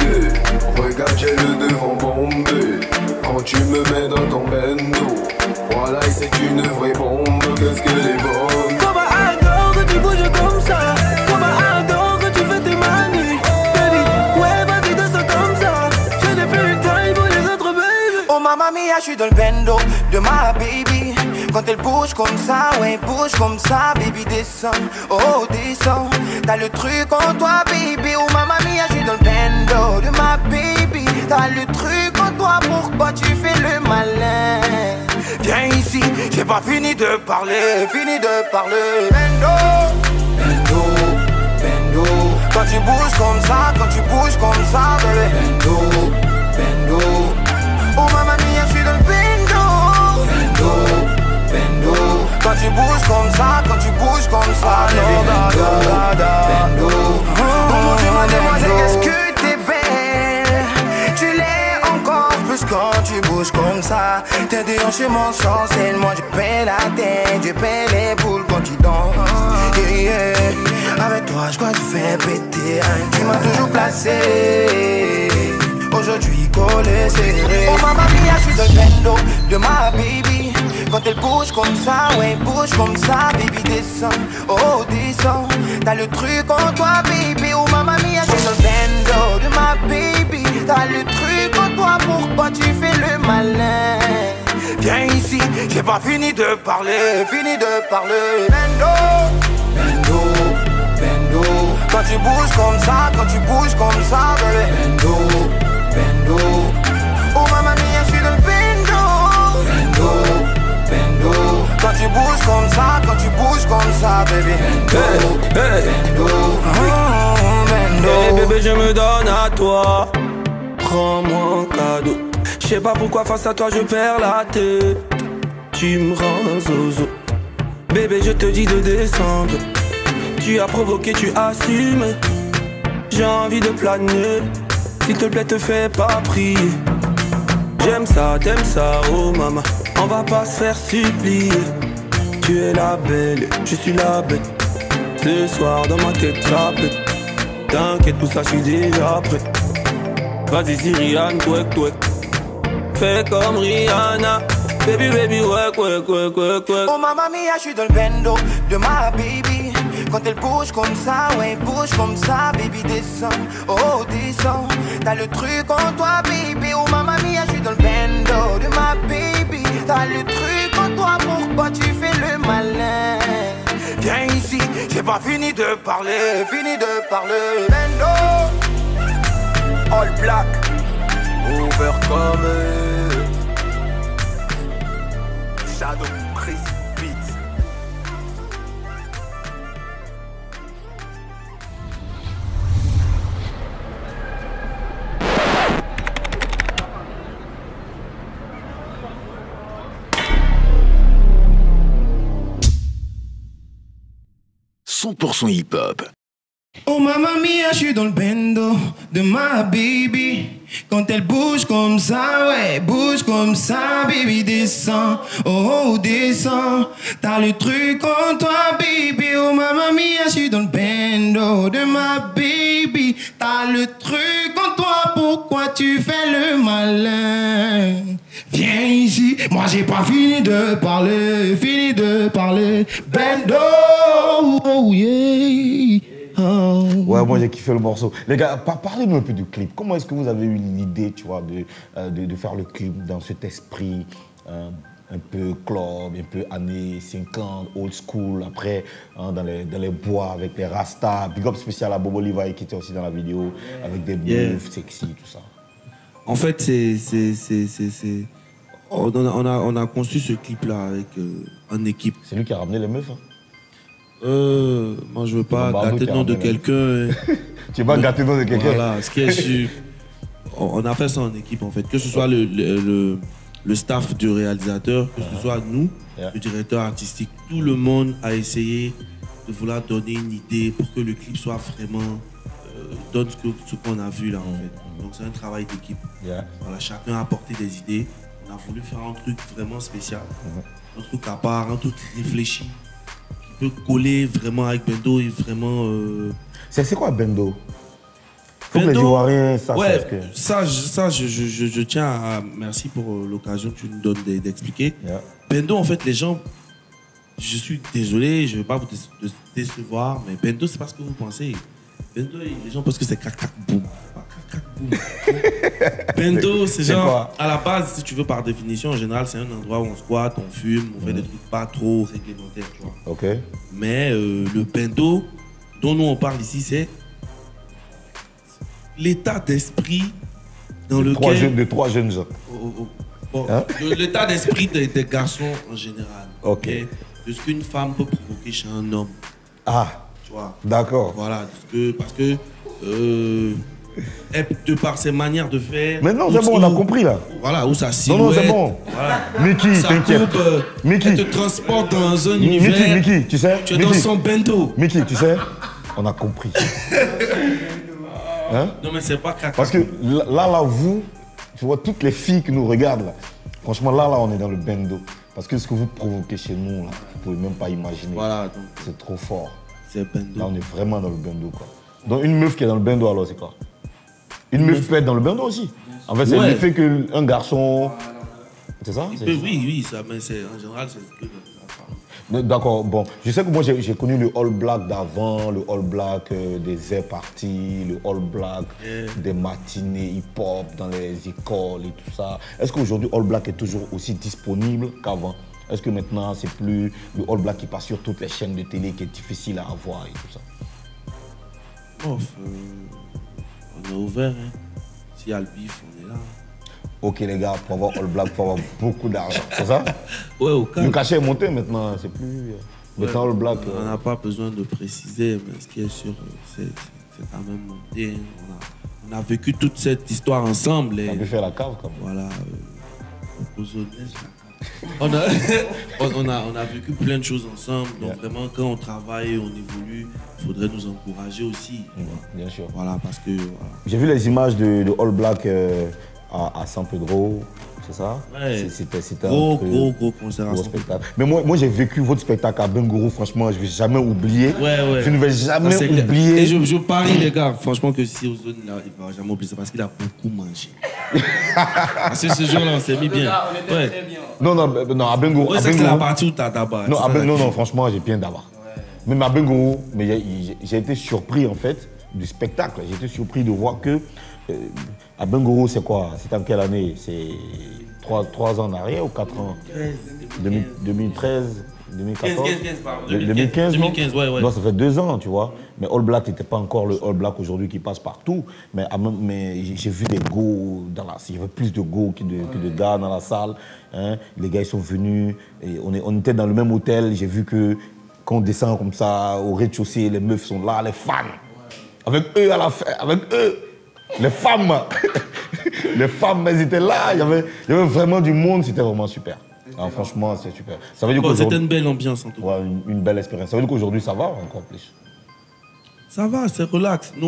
Regarde j'ai le devant bombé. Quand tu me mets dans ton bendo, voilà c'est une vraie bombe. Qu'est-ce qu'elle est bonne. Comment adore que tu bouges comme ça. Comment adore que tu fais tes manies. Baby, ouais vas-y descends comme ça. Je n'ai plus le temps pour les autres baby. Oh mamma mia, je suis dans le bendo de ma baby. Quand elle bouge comme ça, ouais bouge comme ça. Baby descends, oh descends. T'as le truc en toi baby. Oh mamma mia, je suis dans le bendo de ma baby. T'as le truc en toi, pourquoi tu fais le malin? Viens ici, j'ai pas fini de parler, Bendo, bendo, bendo. Quand tu bouges comme ça, bébé. Bendo, bendo. Oh mamma mia, je suis dans le bendo. Bendo, bendo. Quand tu bouges comme ça, bébé. Bendo, bendo. Oh mon Dieu, mademoiselle, qu'est-ce que t'es belle. Tu l'es encore plus quand tu bouges comme ça. Tes deux hanches m'encensent, moi je paie la tête, je paie les boules quand tu danses. Yeah. Avec toi je crois que tu fais péter. Tu m'as toujours placé. Aujourd'hui collé serré. Oh mamma mia, je suis dans le bendo de ma baby. Quand elle bouge comme ça, ouais bouge comme ça. Baby descends, oh descends. T'as le truc en toi baby. Oh mamma mia, je suis dans le bendo de ma baby. T'as le truc en toi, pourquoi tu fais le malin? Viens ici, j'ai pas fini de parler, Bendo, bendo, bendo. Quand tu bouges comme ça, bébé. Bendo, bendo. Oh mamma mia, je suis dans le bendo. Bendo, bendo. Quand tu bouges comme ça, bébé. Bendo, bendo. Bendo. Hey bébé, je me donne à toi. Prends-moi un cadeau. Je sais pas pourquoi face à toi je perds la tête. Tu me rends zozo. Bébé je te dis de descendre. Tu as provoqué, tu assumes. J'ai envie de planer. S'il te plaît te fais pas prier. J'aime ça, t'aimes ça, oh maman. On va pas se faire supplier. Tu es la belle, je suis la bête. Ce soir dans ma tête ça pète. T'inquiète pour ça je suis déjà prêt. Vas-y Syriane, twerk, twerk. Fais comme Rihanna. Baby, baby, work. Oh mamma mia, je suis dans le bendo de ma baby. Quand elle bouge comme ça, ouais bouge comme ça. Baby descends, oh descends. T'as le truc en toi baby. Oh mamma mia, je suis dans le bendo de ma baby. T'as le truc en toi, pourquoi tu fais le malin? Viens ici, j'ai pas fini de parler, Bendo, all black, over comme Shadow Chris Beat. hip-hop. Oh mamma mia, je suis dans le bendo de ma baby. Quand elle bouge comme ça, ouais, bouge comme ça, baby descend, oh descend. T'as le truc en toi, baby. Oh mamma mia, je suis dans le bendo de ma baby. T'as le truc en toi, pourquoi tu fais le malin? Viens ici, moi j'ai pas fini de parler, Bendo, oh yeah. Oh. Ouais, moi j'ai kiffé le morceau. Les gars, parlez-nous un peu du clip. Comment est-ce que vous avez eu l'idée, tu vois, de faire le clip dans cet esprit un peu club, un peu années 50, old school, après dans les bois avec les rastas. Big up spécial à Bobo Levi qui était aussi dans la vidéo, avec des moves sexy, tout ça. En fait, on a conçu ce clip-là avec en équipe. C'est lui qui a ramené les meufs, hein? Moi je veux pas gâter le nom de quelqu'un. Tu vas gâter le nom de quelqu'un. Voilà, ce qui est sûr. On a fait ça en équipe en fait. Que ce soit le staff du réalisateur, que ce soit nous, le directeur artistique. Tout le monde a essayé de vouloir donner une idée pour que le clip soit vraiment donne ce qu'on a vu là en fait. Donc c'est un travail d'équipe. Voilà, chacun a apporté des idées. On a voulu faire un truc vraiment spécial, un truc à part, un truc réfléchi, qui peut coller vraiment avec Bendo et vraiment. C'est quoi Bendo? Faut que les Ivoiriens sachent. Ouais, ça, je tiens à merci pour l'occasion que tu nous donnes d'expliquer. Bendo, en fait, les gens, je suis désolé, je ne veux pas vous décevoir, mais Bendo, c'est pas ce que vous pensez. Bendo, les gens pensent que c'est crac-crac boum. Pas crac-crac boum. Bendo, c'est genre, à la base, si tu veux, par définition, en général, c'est un endroit où on squatte, on fume, on fait des trucs pas trop réglementaires, tu vois. Ok. Mais le Bendo dont nous on parle ici, c'est l'état d'esprit dans lequel... De trois jeunes gens. Bon, l'état d'esprit des garçons en général. Ok. De ce qu'une femme peut provoquer chez un homme. Ah. Tu vois. D'accord. Voilà. Parce que de par ses manières de faire... Mais non, c'est bon, on a compris là. Voilà, où ça silhouette. Non, c'est bon. Voilà. Mickey, t'inquiète. Mickey. Elle te transporte dans un univers. Mickey, tu sais. Tu es dans son bento. Mickey, tu sais, on a compris. Hein? Non, mais c'est pas caca. Parce que là, vous, tu vois, toutes les filles qui nous regardent là, franchement, là, on est dans le bendo. Parce que ce que vous provoquez chez nous, là, vous pouvez même pas imaginer. Voilà, donc. C'est trop fort. C'est bendo. Là, on est vraiment dans le bendo, quoi. Donc, une meuf qui est dans le bendo, alors, c'est quoi? Une meuf peut être dans le bendo aussi. En fait, c'est l'effet qu'un garçon. C'est ça? Oui, ça, mais en général, c'est ce que. D'accord, bon. Je sais que moi, j'ai connu le All Black d'avant, le All Black des air parties, le All Black des matinées hip-hop dans les écoles et tout ça. Est-ce qu'aujourd'hui, All Black est toujours aussi disponible qu'avant? Est-ce que maintenant, c'est plus le All Black qui passe sur toutes les chaînes de télé qui est difficile à avoir et tout ça? Oh, on est ouvert, hein. S'il y a le bif, on est là. Ok les gars, pour avoir All Black, il faut avoir beaucoup d'argent, c'est ça? Ouais, au cas. Le cachet est monté maintenant, c'est plus... Maintenant All Black... On n'a pas besoin de préciser, mais ce qui est sûr, c'est quand même monté. On a vécu toute cette histoire ensemble. On a pu faire la cave quand même. Voilà. On a vécu plein de choses ensemble, donc vraiment quand on travaille, on évolue, il faudrait nous encourager aussi. Bien sûr. Voilà, parce que... Voilà. J'ai vu les images de All Black à San Pedro, c'est ça? Ouais. C'était gros concert. Gros spectacle. Mais moi j'ai vécu votre spectacle à Bengourou, franchement, je ne vais jamais oublier. Ouais. Je ne vais jamais oublier. Et je parie les gars, franchement que si Ozone là, il ne va jamais oublier, c'est parce qu'il a beaucoup mangé. Parce que ce jour-là, on s'est mis bien. On était très bien. Non, à Bengourou. C'est la partie où tu as d'abord. Non, franchement, j'ai bien d'abord. Même à Bengourou, mais j'ai été surpris en fait du spectacle. J'ai été surpris de voir que à Bengourou, c'est quoi? C'était en quelle année? C'est 3 ans en arrière ou 4 ans? 2013, 2014 2015, non? 2015, ouais. Non, ça fait 2 ans, tu vois. Mais All Black n'était pas encore le All Black aujourd'hui qui passe partout. Mais j'ai vu des go dans la salle. Il y avait plus de go que de gars dans la salle. Hein. Les gars, ils sont venus. Et on était dans le même hôtel. J'ai vu que quand on descend comme ça, au rez-de-chaussée, les meufs sont là, les fans. Avec eux à la fin, avec eux. Les femmes, elles étaient là, il y avait vraiment du monde, c'était vraiment super. Alors, franchement, c'est super. Ça veut dire c'était une belle ambiance en tout cas. Ouais, une belle expérience. Ça veut dire qu'aujourd'hui, ça va encore plus? Ça va, c'est relax. Nous,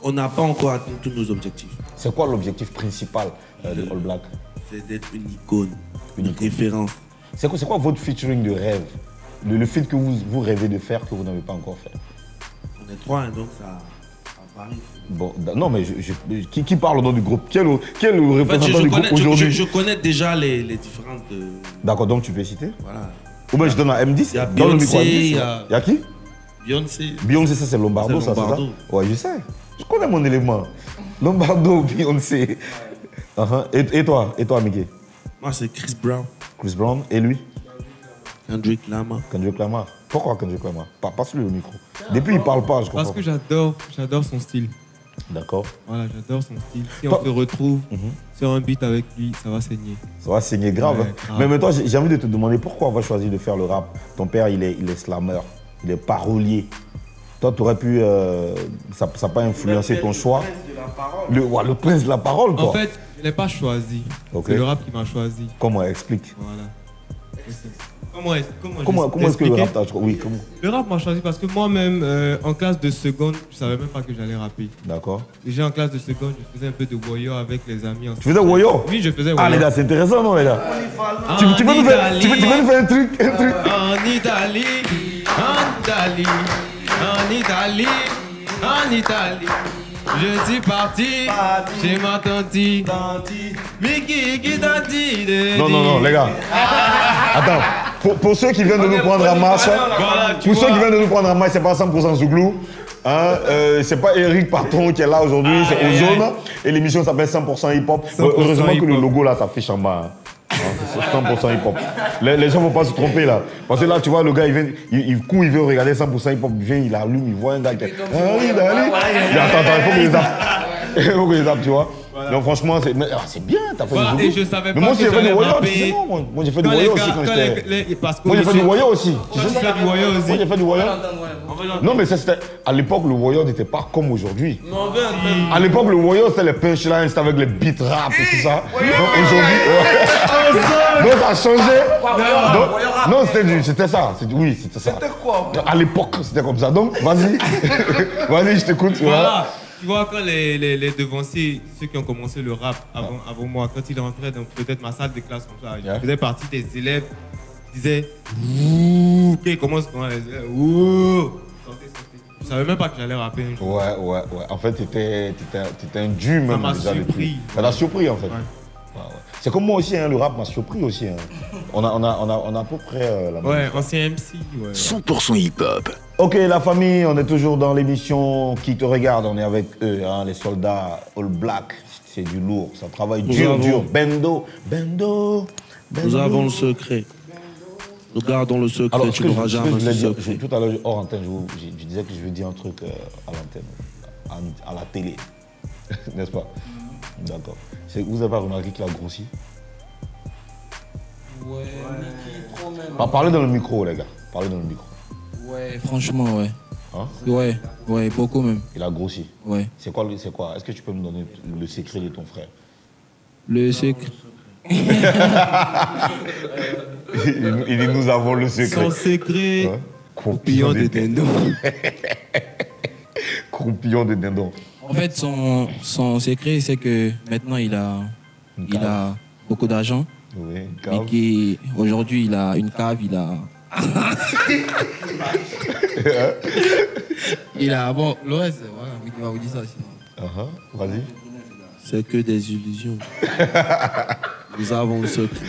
on n'a pas encore atteint tous nos objectifs. C'est quoi l'objectif principal de All Black? C'est d'être une icône, une référence. C'est quoi votre featuring de rêve? Le feat que vous rêvez de faire que vous n'avez pas encore fait? On est 3, hein, donc ça... Bon, non, mais qui parle au nom du groupe? Qui est le représentant du groupe aujourd'hui? Je connais déjà les différentes... D'accord, donc tu peux citer? Voilà. Ou bien je donne à M10? Il y a Beyoncé, il y a qui? Beyoncé, ça c'est Lombardo, ça c'est ça? Ouais, je sais. Je connais mon élément. Lombardo, Beyoncé. Et toi, Mickey? Moi, c'est Chris Brown. Chris Brown, et lui? Kendrick Lamar. Kendrick Lamar. Pourquoi Kendrick Lamar? Passe-lui le micro. Depuis, il parle pas, je comprends. Parce que j'adore son style. D'accord. Voilà, j'adore son style. Si on se retrouve sur un beat avec lui, ça va saigner. Ça va saigner grave. Ouais, hein. grave. Mais maintenant, j'ai envie de te demander pourquoi on va choisir de faire le rap. Ton père, il est slammer, il est parolier. Toi, tu aurais pu... ça n'a pas influencé ton choix. Le prince de la parole, quoi. En fait, je ne l'ai pas choisi. Okay. C'est le rap qui m'a choisi. Comment? Explique. Voilà. Comment est-ce que le rap t'a choisi? Oui, comment? Le rap m'a choisi parce que moi-même, en classe de seconde, je savais même pas que j'allais rapper. D'accord. Déjà en classe de seconde, je faisais un peu de voyeur avec les amis. Tu faisais voyeur? Oui, je faisais voyeur. Ah les gars, c'est intéressant, non les gars? Tu peux nous faire un truc? En Italie, en Italie. Je suis parti chez ma tante. Mickey qui t'a dit de... Non, les gars. Attends, pour ceux qui viennent de nous prendre en marche, c'est pas 100% Zouglou. Hein, c'est pas Eric Patron qui est là aujourd'hui, c'est Ozone. Et l'émission s'appelle 100% hip-hop. Heureusement que le logo là s'affiche en bas. C'est 100% hip-hop. Les gens ne vont pas se tromper là. Parce que là, tu vois, le gars, il court, il veut regarder 100% hip-hop, il vient, il allume, il voit un gars qui est... Attends, il faut que les zappe. Il faut que les zappe, tu vois. Voilà. Donc franchement, c'est bien, t'as fait du et je savais mais pas moi aussi, j'ai fait du voyeur, tu sais, moi j'ai fait du voyeur aussi quand j'étais... Moi j'ai fait du voyeur aussi. Tu sais faire du voyeur aussi. Moi j'ai fait du voyeur. Non mais c'était... À l'époque, le voyeur n'était pas comme aujourd'hui. À l'époque, le voyeur, c'était les punchlines, c'était avec les beats rap et tout ça. Donc aujourd'hui... Donc ça a changé. Non, c'était ça. Oui, c'était ça. C'était quoi? À l'époque, c'était comme ça. Donc, vas-y. Vas-y, je t'écoute. Voilà. Tu vois, quand les devanciers, ceux qui ont commencé le rap avant moi, quand ils rentraient dans peut-être ma salle de classe comme ça, je faisais partie des élèves qui disaient ouh, ils commencent comment les élèves ouh. Je savais même pas que j'allais rapper un jour. Ouais. En fait, t'étais un dieu même. Ça m'a surpris. Ça t'a surpris en fait. Ouais. C'est comme moi aussi, hein, le rap m'a surpris aussi. Hein. On a à peu près la même. Ouais, ancien MC. Ouais. 100% hip-hop. Ok, la famille, on est toujours dans l'émission Qui te regarde. On est avec eux, hein, les soldats All Black. C'est du lourd, ça travaille dur. Bendo. Nous avons le secret. Nous gardons le secret. Alors, tu n'auras jamais ce secret. Tout à l'heure, hors antenne, je disais que je vais dire un truc à l'antenne, à la télé. N'est-ce pas? D'accord. Vous avez remarqué qu'il a grossi? Ouais, Mickey, trop même. Parlez dans le micro, les gars. Parlez dans le micro. Ouais, franchement, ouais. Hein? Ouais, beaucoup même. Il a grossi? Ouais. C'est quoi? Est-ce que tu peux me donner le secret de ton frère? Le secret? Il dit nous avons le secret. Son secret, hein? Croupillon de dindon. Croupillon de dindon. En fait, son secret, c'est que maintenant, il a beaucoup d'argent. Oui, mais aujourd'hui, il a une cave, il a... Bon, le reste, voilà, mais qui va vous dire ça sinon. Vas-y. C'est que des illusions. Nous avons le secret.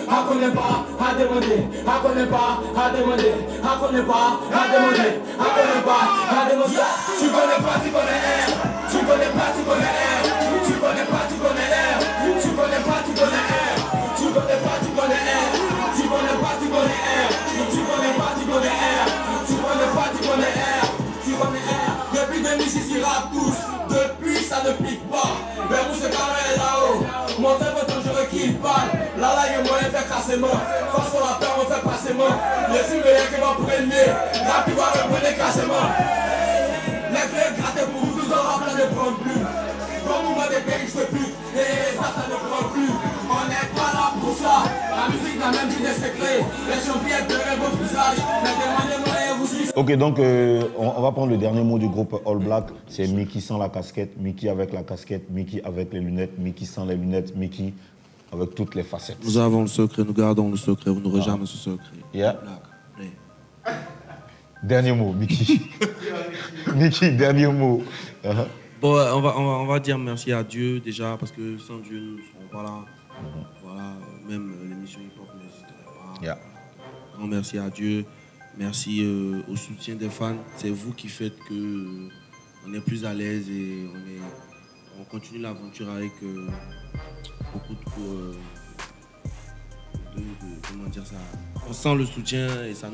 À connaît pas, à demander, à connaît pas, à demander, à connaît pas, à demander, à connaît pas, à demander. Tu connais pas, tu connais R. Tu connais pas, tu connais R. Tu connais pas, tu connais R. Tu connais pas, tu connais R. Tu connais pas, tu connais R. Tu connais pas, tu connais R. Tu connais pas, tu connais R. Tu connais pas, tu connais R. Tu connais R. Depuis 2006, il rappe tous. Depuis, ça ne pique pas. Mais vous, ce carré là-haut. Montez votre dangereux qu'il parle. Là, il y a moyen de faire cassement. Face au rappeur, on fait passement. Les films, il y a qui va premier. Rap, il va reprendre cassement. Les clés grattées pour vous, 12 ans, rap, là, ne prend plus. Comme vous m'avez payé, je fais plus. Et ça ne prend plus. On n'est pas là pour ça. La musique n'a même plus des secrets. Les champions pleurent vos visages. Mais demandez-moi et vous suivez. Ok, donc on va prendre le dernier mot du groupe All Black. C'est Mickey sans la casquette, Mickey avec la casquette, Mickey avec les lunettes, Mickey sans les lunettes, Mickey avec toutes les facettes. Nous avons le secret, nous gardons le secret, vous n'aurez jamais ce secret. Yeah. Dernier mot, Mickey. Mickey, dernier mot. Bon, on va dire merci à Dieu déjà, parce que sans Dieu, nous ne serons pas là. Voilà, même l'émission hip-hop n'existerait pas. Yeah. Grand merci à Dieu. Merci au soutien des fans. C'est vous qui faites que on est plus à l'aise et on continue l'aventure avec beaucoup de comment dire ça. On sent le soutien et ça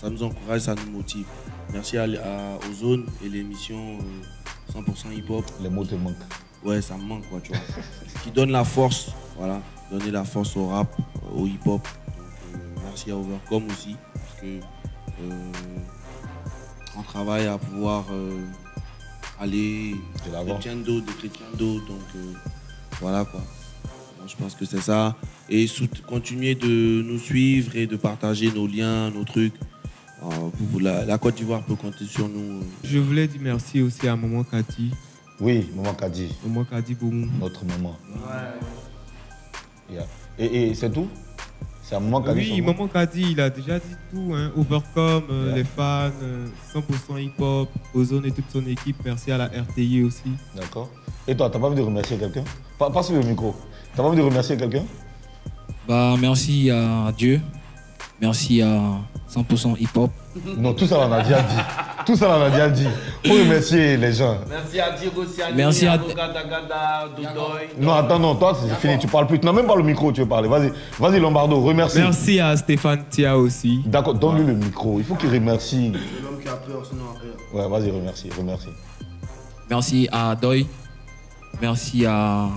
nous encourage, ça nous motive. Merci à Ozone et l'émission 100% hip-hop. Les mots te manquent. Ouais, ça me manque quoi, tu vois. Qui donne la force, voilà, donner la force au rap, au hip-hop. Donc, merci à Overcome aussi, parce que on travaille à pouvoir aller de crescendo, donc voilà quoi. Je pense que c'est ça. Et continuer de nous suivre et de partager nos liens, nos trucs. La Côte d'Ivoire peut compter sur nous. Je voulais dire merci aussi à Maman Kadi. Oui, Maman Kadi. Maman Kadi Boumou. Notre maman. Ouais. Et c'est tout? C'est à Maman Kadi? Oui, Maman Kadi, il a déjà dit tout. Hein. Overcome, les fans, 100% hip-hop, Ozone et toute son équipe. Merci à la RTI aussi. D'accord. Et toi, t'as pas envie de remercier quelqu'un? Passe le micro. T'as pas envie de remercier quelqu'un? Bah, merci à Dieu. Merci à 100% hip-hop. Non, tout ça, on a déjà dit. Tout ça, on a déjà dit. Faut remercier les gens. Merci à Diego Siani, merci à Gada, Dodoy. Non, attends, non, toi, c'est fini. Tu parles plus. Tu n'as même pas le micro, tu veux parler. Vas-y, Lombardo, remercie. Merci à Stéphane Tia aussi. D'accord, donne-lui le micro. Il faut qu'il remercie. C'est l'homme qui a peur, sinon rien. Ouais, vas-y, remercie. Merci à Doy. Merci à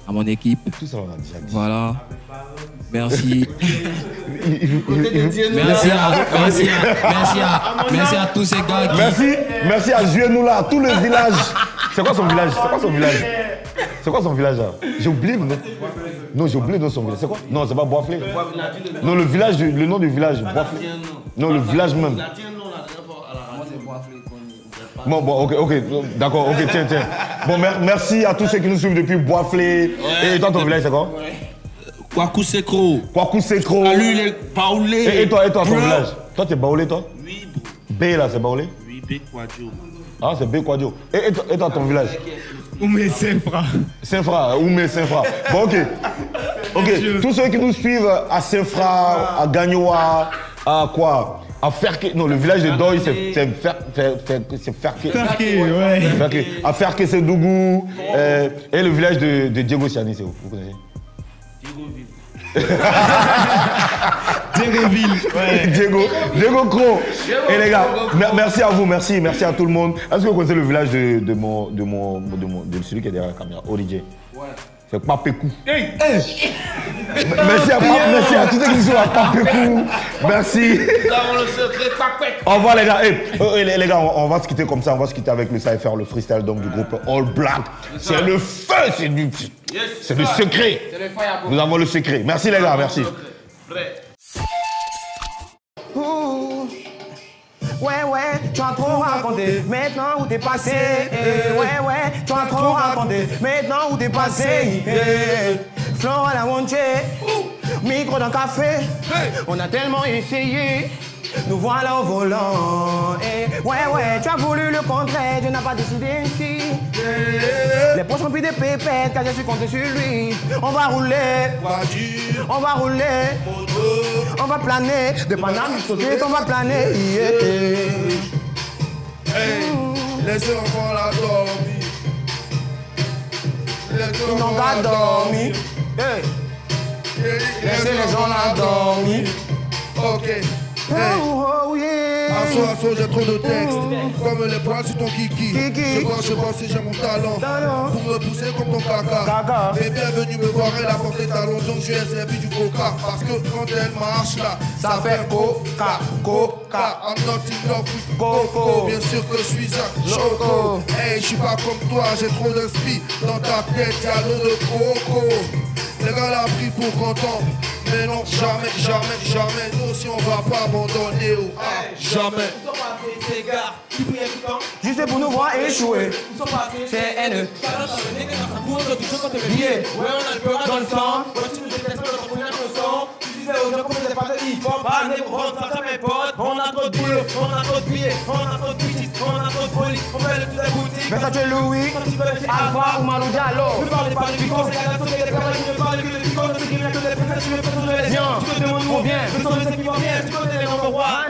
mon équipe. Tout ça, on a déjà dit. Voilà. Merci. Merci à tous ces gars qui... Merci à Juenoula, tout le village. C'est quoi son village? C'est quoi son village là? J'ai oublié le nom. Non, j'ai oublié le nom de son village. C'est quoi? Non, c'est pas Boisflé. Non, le nom du village. Boisflé. Non, le village même. Bon, ok, d'accord, ok, tiens. Bon, merci à tous ceux qui nous suivent depuis Boisflé. Et toi, ton village, c'est quoi? Kwaku Sekro. Lui, il est baoulé. Et toi, ton village? Toi, t'es baoulé, toi? Oui, bro. B, là, c'est baoulé? Oui, B Kwadjo. Ah, c'est B Kwadjo. Et toi, ton village? Oumé Saint-Fra. Oumé Saint-Fra. Bon, ok. Tous ceux qui nous suivent à Saint-Fra, à Gagnoa, à quoi? À Ferké. Non, le village de Doy, c'est Ferké. Ferké, ouais. Ferké. À Ferké, c'est Dougou. Et le village de Diego Siani, c'est où? Vous connaissez? Diego Cro. Et les gars, merci à vous, merci à tout le monde. Est-ce que vous connaissez le village de celui qui est derrière la caméra, Oridje? Ouais. C'est Papékou. Merci à tous ceux qui sont à Papékou. Merci. Au revoir les gars. Les gars, on va se quitter comme ça. On va se quitter avec le Cypher, le freestyle donc du groupe All Black. C'est le feu, c'est du secret. Nous avons le secret. Merci les gars, merci. Ouais, tu as trop raconté, maintenant où t'es passé. Ouais, tu as trop raconté, maintenant où t'es passé. Flore à la montée, micro dans le café. On a tellement essayé, nous voilà au volant. Ouais, tu as voulu le contraire, Dieu n'a pas décidé ainsi. Les poches remplies de pépettes, car je suis compté sur lui. On va rouler, on va rouler, on va planer. De Paname, on va planer. Laissez l'enfant la dormir. Ils n'ont qu'à dormir. Laissez les gens la dormir. Ok. Assaut, j'ai trop de textes. Comme les poils sur ton kiki. Je pense que j'ai mon talent. Pour me pousser comme ton caca. Mais bienvenue me voir, elle a porté talon. Donc je lui ai servi du coca. Parce que quand elle marche là, ça fait coca. I'm not in love with coco. Bien sûr que je suis un choco. Hey, je suis pas comme toi, j'ai trop d'inspi. Dans ta tête, y'a l'eau de coco. Les gars l'ont pris pour content. Mais non, jamais, nous si on va pas abandonner, jamais. Ils sont passés, ces gars, qui prient tout le temps, juste pour nous voir échouer. Ils sont passés, c'est haineux. Billet, ouais, on a le peur dans le sang. Ouais, tu nous détestes pas, donc on a le son. Tu disais aux gens qu'on faisait pas de hip-hop, ah, négro, ça mes potes. On a trop de boulot, on a trop de billets, on a trop de bitches, on a trop de police, on fait le tour des boutiques. Mais ça tu es Louis, Alpha ou Manu Diallo. Ne parlez pas du Pico, c'est la sauce des camarades, ne parlez que de Pico, ne s'écrivent que des préfets, tu me viens, tu te demandes où on vient, ce sont les équipes qui viennent, tu connais les nombres rois.